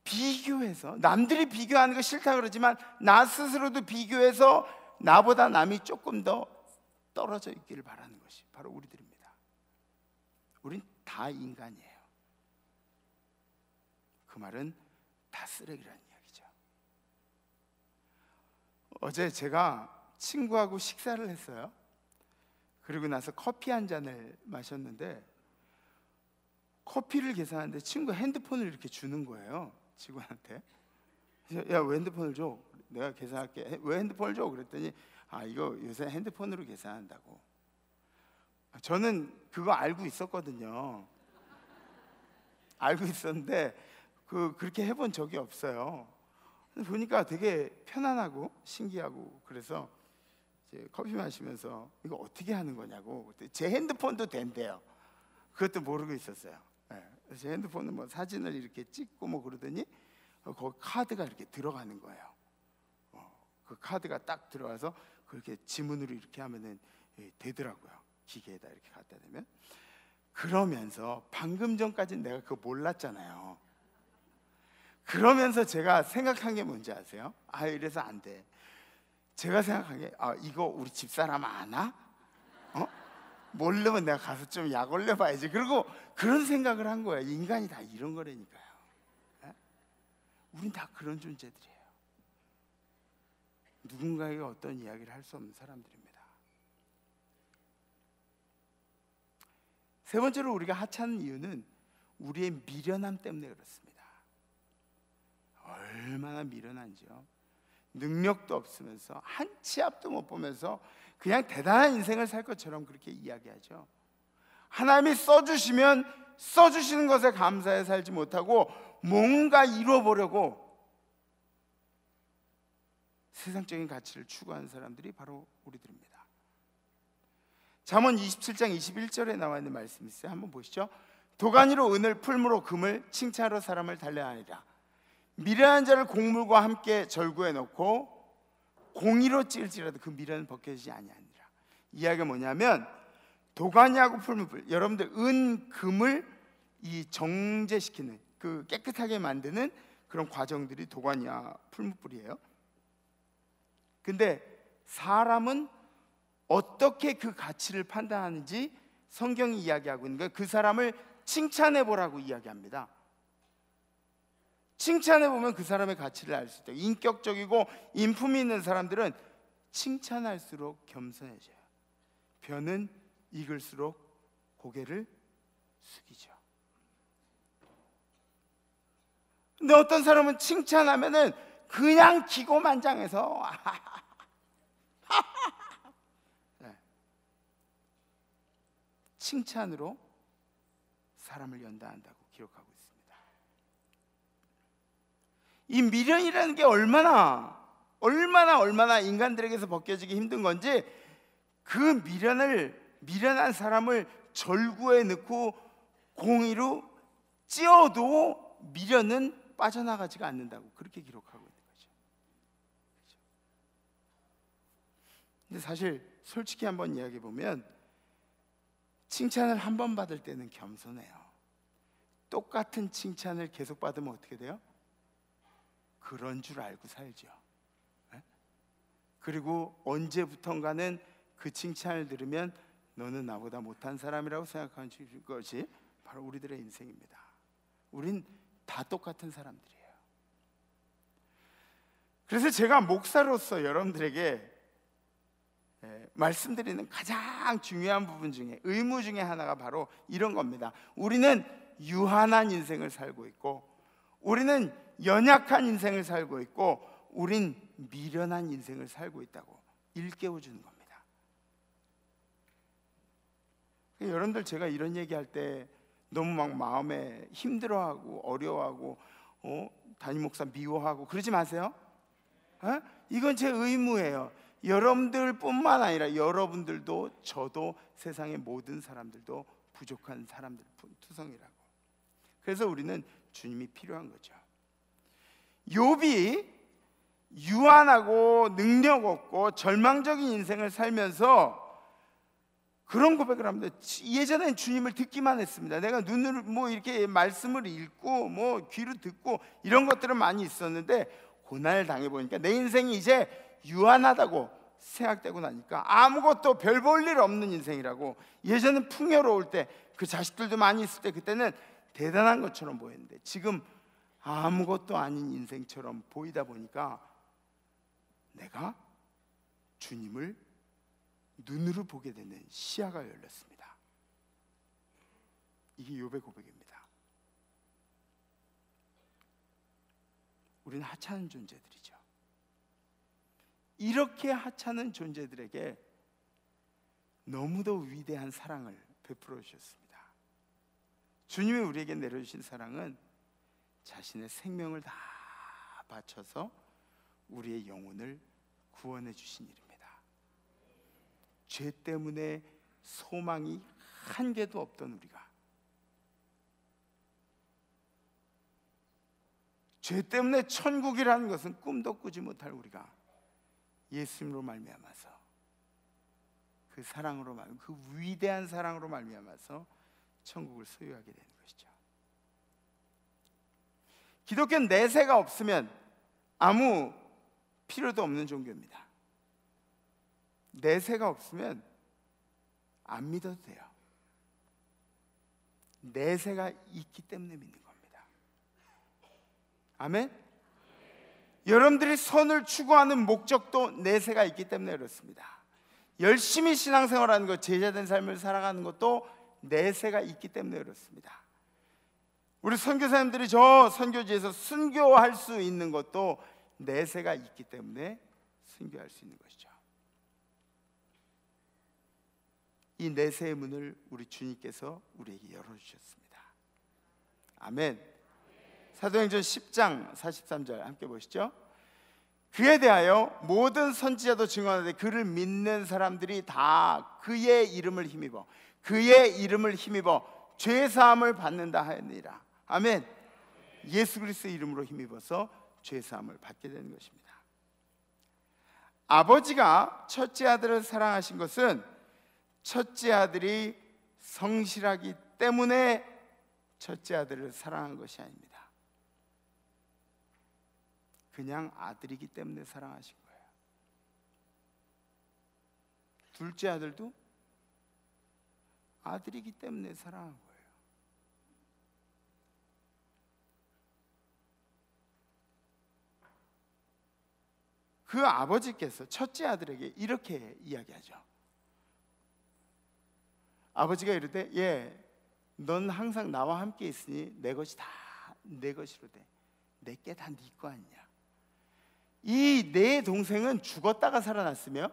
비교해서, 남들이 비교하는 거 싫다 그러지만 나 스스로도 비교해서 나보다 남이 조금 더 떨어져 있기를 바라는 것이 바로 우리들입니다. 우린 다 인간이에요. 그 말은 다 쓰레기라는 이야기죠. 어제 제가 친구하고 식사를 했어요. 그리고 나서 커피 한 잔을 마셨는데 커피를 계산하는데 친구가 핸드폰을 이렇게 주는 거예요. 직원한테. 야, 왜 핸드폰을 줘? 내가 계산할게. 왜 핸드폰을 줘? 그랬더니 이거 요새 핸드폰으로 계산한다고. 저는 그거 알고 있었거든요. 알고 있었는데 그렇게 해본 적이 없어요. 보니까 되게 편안하고 신기하고 그래서 이제 커피 마시면서 이거 어떻게 하는 거냐고. 그때 제 핸드폰도 된대요. 그것도 모르고 있었어요. 제 핸드폰은 뭐 사진을 이렇게 찍고 뭐 그러더니 거기 카드가 이렇게 들어가는 거예요. 그 카드가 딱 들어가서 그렇게 지문으로 이렇게 하면은 되더라고요. 기계에다 이렇게 갖다 대면. 그러면서 방금 전까지는 내가 그거 몰랐잖아요. 그러면서 제가 생각한 게 뭔지 아세요? 이래서 안 돼. 제가 생각한 게 이거 우리 집사람 아나? 모르면 내가 가서 좀 약 올려봐야지. 그리고 그런 생각을 한 거예요. 인간이 다 이런 거라니까요. 우린 다 그런 존재들이에요. 누군가에게 어떤 이야기를 할 수 없는 사람들입니다. 세 번째로 우리가 하찮은 이유는 우리의 미련함 때문에 그렇습니다. 얼마나 미련한지요. 능력도 없으면서 한 치 앞도 못 보면서 그냥 대단한 인생을 살 것처럼 그렇게 이야기하죠. 하나님이 써주시면 써주시는 것에 감사해 살지 못하고 뭔가 이뤄보려고 세상적인 가치를 추구하는 사람들이 바로 우리들입니다. 잠언 27장 21절에 나와 있는 말씀이 있어요. 한번 보시죠. 도가니로 은을, 풀무로 금을, 칭찬으로 사람을 달래하니라. 미련한 자를 곡물과 함께 절구해 놓고 공의로 찔지라도 그 미련은 벗겨지지 아니하니라. 이야기가 뭐냐면 도가니하고 풀무불, 여러분들 은, 금을 이 정제시키는, 그 깨끗하게 만드는 그런 과정들이 도가니와 풀무불이에요. 근데 사람은 어떻게 그 가치를 판단하는지 성경이 이야기하고 있는 거예요. 그 사람을 칭찬해 보라고 이야기합니다. 칭찬해 보면 그 사람의 가치를 알 수 있다. 인격적이고 인품이 있는 사람들은 칭찬할수록 겸손해져요. 벼는 익을수록 고개를 숙이죠. 근데 어떤 사람은 칭찬하면은 그냥 기고만장해서 칭찬으로 사람을 연다한다고 기록하고 있습니다. 이 미련이라는 게 얼마나 인간들에게서 벗겨지기 힘든 건지, 그 미련한 사람을 절구에 넣고 공의로 찧어도 미련은 빠져나가지가 않는다고 그렇게 기록하고 있는 거죠. 근데 사실 솔직히 한번 이야기해 보면 칭찬을 한 번 받을 때는 겸손해요. 똑같은 칭찬을 계속 받으면 어떻게 돼요? 그런 줄 알고 살죠. 그리고 언제부턴가는 그 칭찬을 들으면 너는 나보다 못한 사람이라고 생각하는 것이 바로 우리들의 인생입니다. 우린 다 똑같은 사람들이에요. 그래서 제가 목사로서 여러분들에게 말씀드리는 가장 중요한 부분 중에, 의무 중에 하나가 바로 이런 겁니다. 우리는 유한한 인생을 살고 있고, 우리는 연약한 인생을 살고 있고, 우린 미련한 인생을 살고 있다고 일깨워 주는 겁니다. 여러분들, 제가 이런 얘기할 때 너무 막 마음에 힘들어하고 어려워하고 담임 목사 미워하고 그러지 마세요. 이건 제 의무예요. 여러분들뿐만 아니라 여러분들도 저도 세상의 모든 사람들도 부족한 사람들 투성이라고. 그래서 우리는 주님이 필요한 거죠. 욥이 유한하고 능력 없고 절망적인 인생을 살면서 그런 고백을 합니다. 예전엔 주님을 듣기만 했습니다. 내가 눈으로 뭐 이렇게 말씀을 읽고 뭐 귀로 듣고 이런 것들은 많이 있었는데, 고난을 당해보니까 내 인생이 이제 유한하다고 생각되고 나니까 아무것도 별 볼 일 없는 인생이라고. 예전엔 풍요로울 때, 그 자식들도 많이 있을 때 그때는 대단한 것처럼 보였는데, 지금 아무것도 아닌 인생처럼 보이다 보니까 내가 주님을 눈으로 보게 되는 시야가 열렸습니다. 이게 욥의 고백입니다. 우리는 하찮은 존재들이죠. 이렇게 하찮은 존재들에게 너무도 위대한 사랑을 베풀어 주셨습니다. 주님이 우리에게 내려주신 사랑은 자신의 생명을 다 바쳐서 우리의 영혼을 구원해 주신 일입니다. 죄 때문에 소망이 한 개도 없던 우리가, 죄 때문에 천국이라는 것은 꿈도 꾸지 못할 우리가 예수님으로 말미암아서, 그 사랑으로 그 위대한 사랑으로 말미암아서 천국을 소유하게 되는 것이죠. 기독교는 내세가 없으면 아무 필요도 없는 종교입니다. 내세가 없으면 안 믿어도 돼요. 내세가 있기 때문에 믿는 겁니다. 아멘? 여러분들이 선을 추구하는 목적도 내세가 있기 때문에 그렇습니다. 열심히 신앙생활하는 것, 제자된 삶을 살아가는 것도 내세가 있기 때문에 그렇습니다. 우리 선교사님들이 저 선교지에서 순교할 수 있는 것도 내세가 있기 때문에 순교할 수 있는 것이죠. 이 내세의 문을 우리 주님께서 우리에게 열어주셨습니다. 아멘. 사도행전 10장 43절 함께 보시죠. 그에 대하여 모든 선지자도 증언하되 그를 믿는 사람들이 다 그의 이름을 힘입어 죄 사함을 받는다 하였느니라. 아멘. 예수 그리스도의 이름으로 힘입어서 죄 사함을 받게 되는 것입니다. 아버지가 첫째 아들을 사랑하신 것은 첫째 아들이 성실하기 때문에 첫째 아들을 사랑한 것이 아닙니다. 그냥 아들이기 때문에 사랑하신 거예요. 둘째 아들도 아들이기 때문에 사랑한 거예요. 그 아버지께서 첫째 아들에게 이렇게 이야기하죠. 아버지가 이르되 넌 항상 나와 함께 있으니 내 것이 다 내 것이로 돼. 내게 다 네 거 아니냐. 이 내 동생은 죽었다가 살아났으며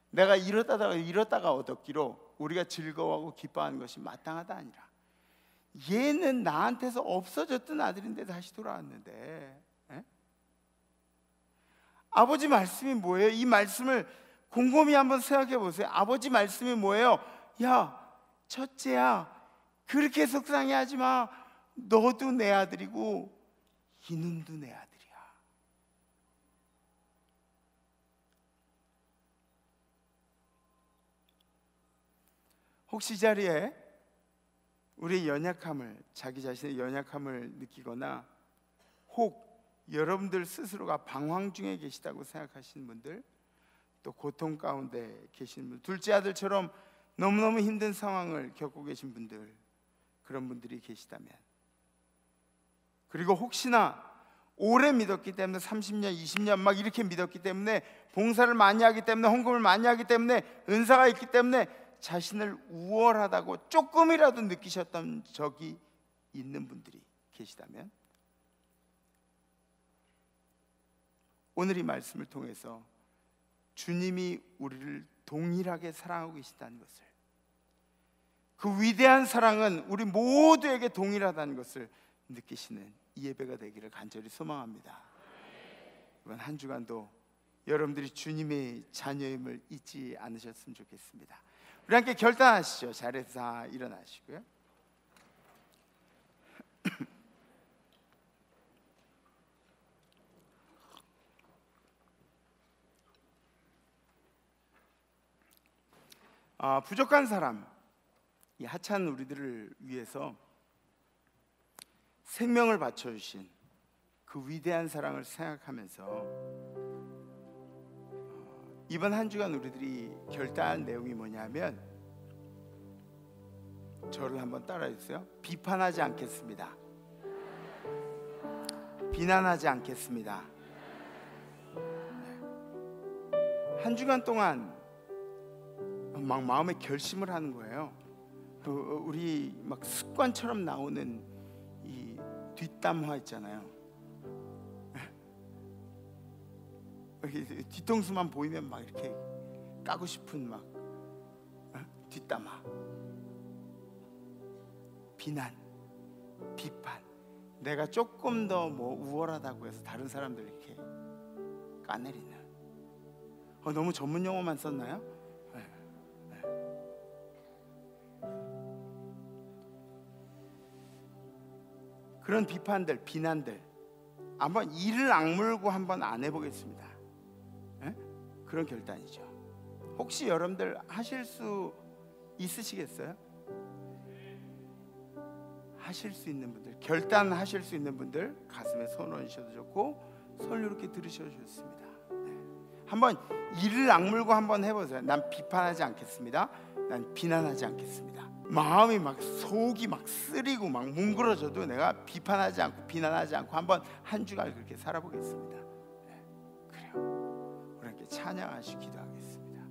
내가 잃었다가 얻었기로 우리가 즐거워하고 기뻐하는 것이 마땅하다 아니라. 얘는 나한테서 없어졌던 아들인데 다시 돌아왔는데, 아버지 말씀이 뭐예요? 이 말씀을 곰곰이 한번 생각해 보세요. 아버지 말씀이 뭐예요? 야, 첫째야, 그렇게 속상해하지 마. 너도 내 아들이고 이놈도 내 아들이야. 혹시 이 자리에 우리의 연약함을, 자기 자신의 연약함을 느끼거나 혹 여러분들 스스로가 방황 중에 계시다고 생각하시는 분들, 또 고통 가운데 계시는 분들, 둘째 아들처럼 너무너무 힘든 상황을 겪고 계신 분들, 그런 분들이 계시다면, 그리고 혹시나 오래 믿었기 때문에 30년, 20년 막 이렇게 믿었기 때문에, 봉사를 많이 하기 때문에, 헌금을 많이 하기 때문에, 은사가 있기 때문에 자신을 우월하다고 조금이라도 느끼셨던 적이 있는 분들이 계시다면, 오늘 이 말씀을 통해서 주님이 우리를 동일하게 사랑하고 계신다는 것을, 그 위대한 사랑은 우리 모두에게 동일하다는 것을 느끼시는 이 예배가 되기를 간절히 소망합니다. 이번 한 주간도 여러분들이 주님의 자녀임을 잊지 않으셨으면 좋겠습니다. 우리 함께 결단하시죠. 자리에서 다 일어나시고요. 부족한 사람, 이 하찮은 우리들을 위해서 생명을 바쳐주신 그 위대한 사랑을 생각하면서 이번 한 주간 우리들이 결단한 내용이 뭐냐면, 저를 한번 따라해주세요. 비판하지 않겠습니다. 비난하지 않겠습니다. 한 주간 동안 막 마음에 결심을 하는 거예요. 우리 막 습관처럼 나오는 이 뒷담화 있잖아요. 뒤통수만 보이면 막 이렇게 까고 싶은 막 뒷담화, 비난, 비판. 내가 조금 더 뭐 우월하다고 해서 다른 사람들 이렇게 까내리는. 너무 전문 용어만 썼나요? 그런 비판들, 비난들 한번 이를 악물고 한번 안 해보겠습니다. 에? 그런 결단이죠. 혹시 여러분들 하실 수 있으시겠어요? 하실 수 있는 분들, 결단하실 수 있는 분들 가슴에 손 얹으셔도 좋고 손 이렇게 들으셔도 좋습니다. 네. 한번 이를 악물고 한번 해보세요. 난 비판하지 않겠습니다. 난 비난하지 않겠습니다. 마음이 막 속이 막 쓰리고 막 뭉그러져도 내가 비판하지 않고 비난하지 않고 한번 한 주간 그렇게 살아보겠습니다. 네. 그래요. 우리 함께 찬양하시고 기도하겠습니다.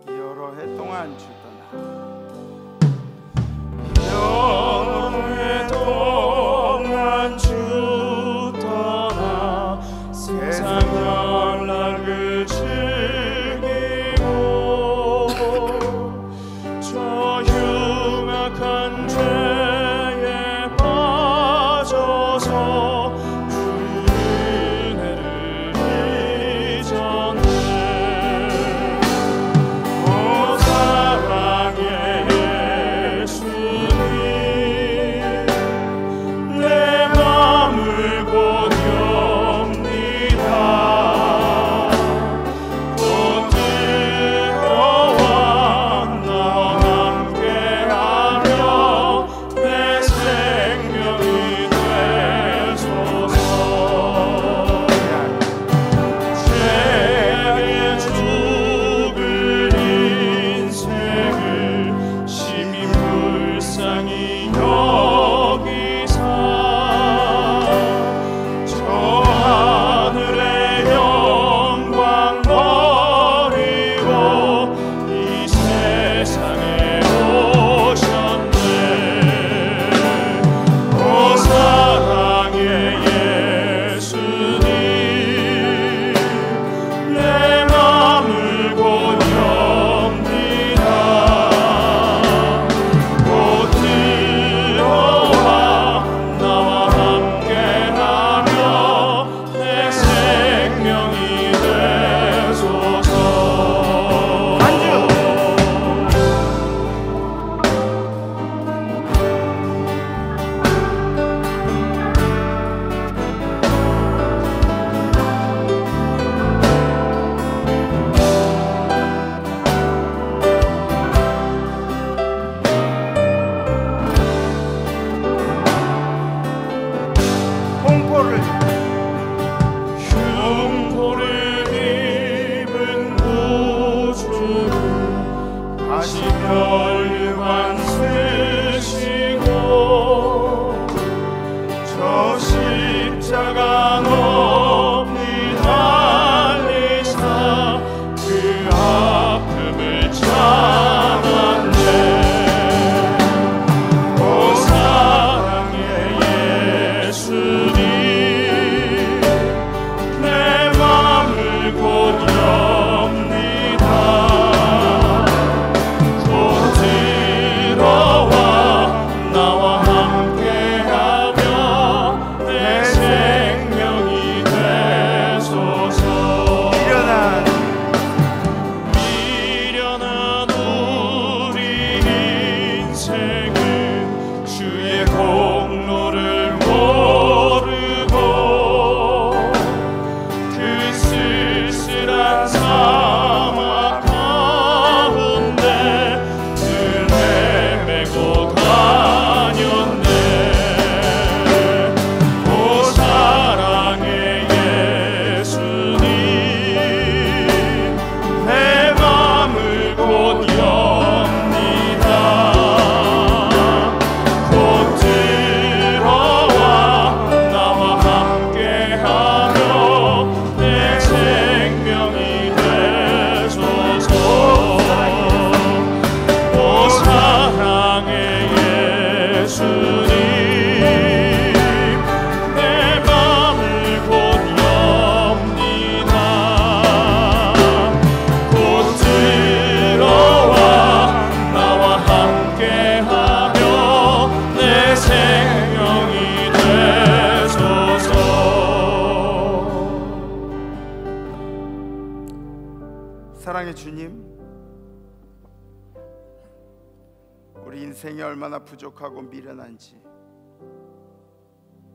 여러 해 동안 주 떠나 여러 해 동안 주 떠나 세상 연락을 즐기고 저 흉악한 죄에 빠져서 주 은혜를 잊었네. 오 사랑의 예수님 내 맘을 고늡니다. 곧 들어와 나와 함께하며 내 생명이 되소서. 죄에 죽을 인생을 심히 불쌍히 여기사 저 하늘의 영광 버리고 이 세상에 오셨네. 오 사랑의 예수님 내 맘을 고늡니다. 곧 들어와 주님, 우리 인생이 얼마나 부족하고 미련한지,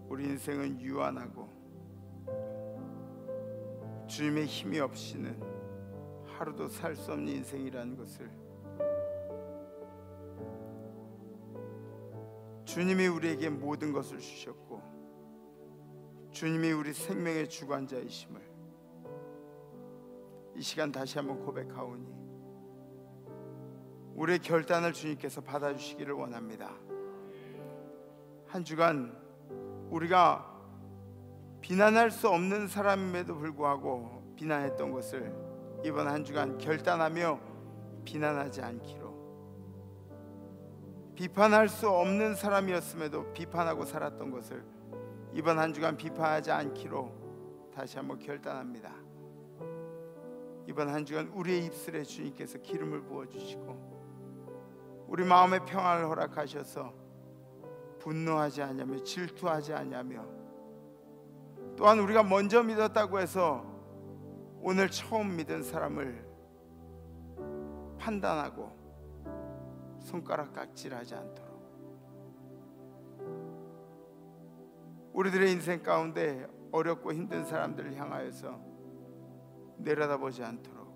우리 인생은 유한하고 주님의 힘이 없이는 하루도 살 수 없는 인생이라는 것을, 주님이 우리에게 모든 것을 주셨고 주님이 우리 생명의 주관자이심을 이 시간 다시 한번 고백하오니 우리의 결단을 주님께서 받아주시기를 원합니다. 한 주간 우리가 비난할 수 없는 사람임에도 불구하고 비난했던 것을 이번 한 주간 결단하며 비난하지 않기로, 비판할 수 없는 사람이었음에도 비판하고 살았던 것을 이번 한 주간 비판하지 않기로 다시 한번 결단합니다. 이번 한 주간 우리의 입술에 주님께서 기름을 부어주시고 우리 마음의 평안을 허락하셔서 분노하지 않으며 질투하지 않으며, 또한 우리가 먼저 믿었다고 해서 오늘 처음 믿은 사람을 판단하고 손가락 각질하지 않도록, 우리들의 인생 가운데 어렵고 힘든 사람들을 향하여서 내려다보지 않도록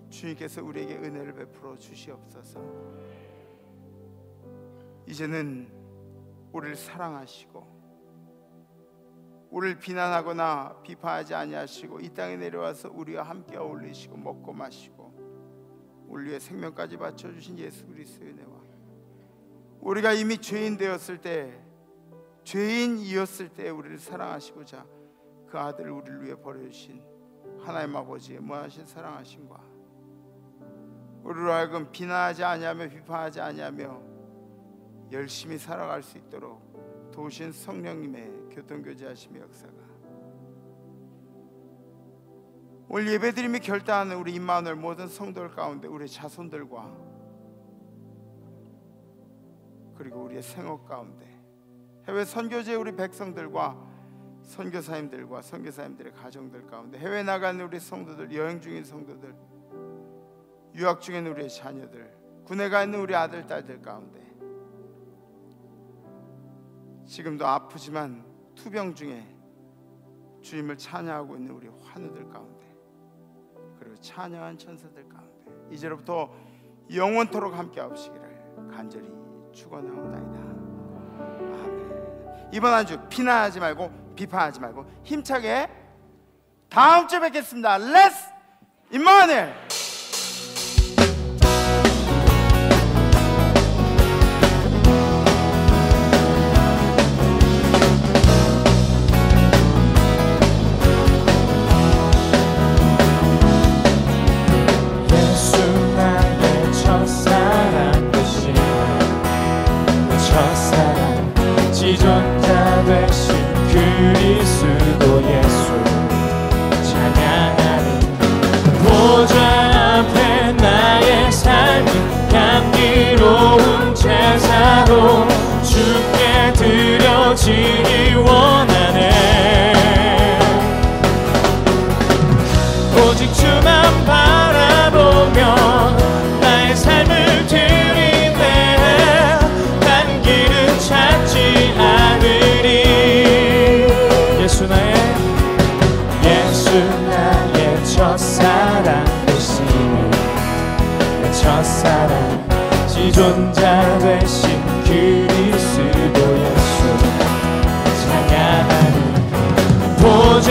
주님께서 우리에게 은혜를 베풀어 주시옵소서. 이제는 우리를 사랑하시고 우리를 비난하거나 비판하지 아니하시고 이 땅에 내려와서 우리와 함께 어울리시고 먹고 마시고 우리의 생명까지 바쳐주신 예수 그리스도의 은혜와, 우리가 이미 죄인 되었을 때, 죄인이었을 때 우리를 사랑하시고자 그 아들을 우리를 위해 버려주신 하나님 아버지의 무한하신 사랑하심과, 우리로 하여금 비난하지 아니하며 비판하지 아니하며 열심히 살아갈 수 있도록 도우신 성령님의 교통교제하심의 역사가 오늘 예배드림이 결단하는 우리 임마누엘 모든 성도들 가운데 우리 자손들과 그리고 우리의 생업 가운데 해외 선교지의 우리 백성들과 선교사님들과 선교사님들의 가정들 가운데, 해외 나가는 우리 성도들, 여행 중인 성도들, 유학 중인 우리의 자녀들, 군에 가 있는 우리 아들 딸들 가운데, 지금도 아프지만 투병 중에 주님을 찬양하고 있는 우리 환우들 가운데, 그리고 찬양한 천사들 가운데 이제로부터 영원토록 함께 하시기를 간절히 축원하옵나이다. 아멘. 이번 한 주 비난하지 말고 비판하지 말고 힘차게 다음 주에 뵙겠습니다. 렛츠 임마누엘. 지존자 되신 그리스도 예수 찬양하니, 보좌 앞에 나의 삶이 향기로운 제사로 주께 드려지기 원하네. 오직 주만 바라보며 나의 삶을 드리네. 딴 길은 찾지 않으리. 예수 나의 첫사랑 되시니, 내 첫사랑 지존자 되신 그리스도 예수 찬양하니, 보좌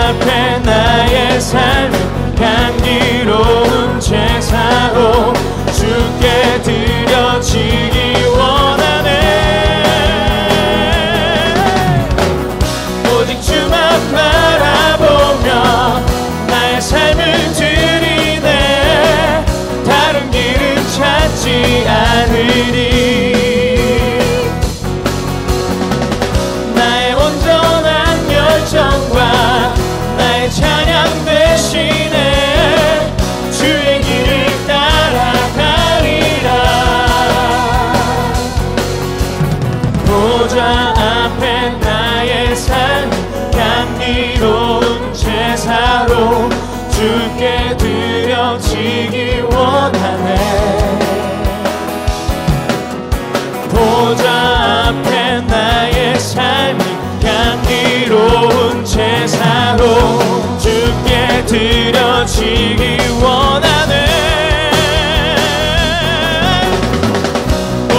앞에 나의 삶은 향기로운 제사로 주께 드려지기 원하네. 오직 주만 바라보며 나의 삶을 드리네. 다른 길은 찾지 않으리. 나의 온전한 열정과 나의 찬양 대신에 주의 길을 따라가리라. 보좌 앞에 나의 삶 향기로운 제사로 주께 드려 보좌 앞에 나의 삶이 향기로운 제사로 주께 드려지기 원하네.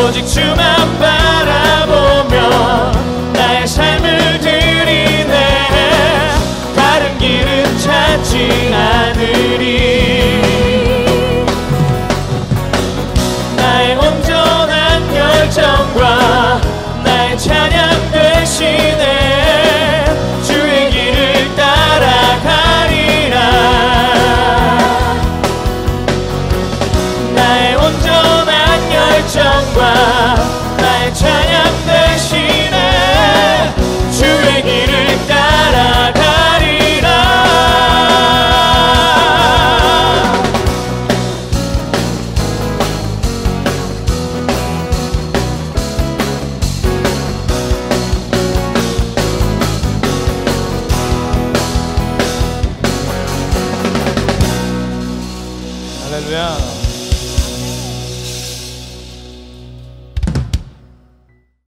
오직 주만 바라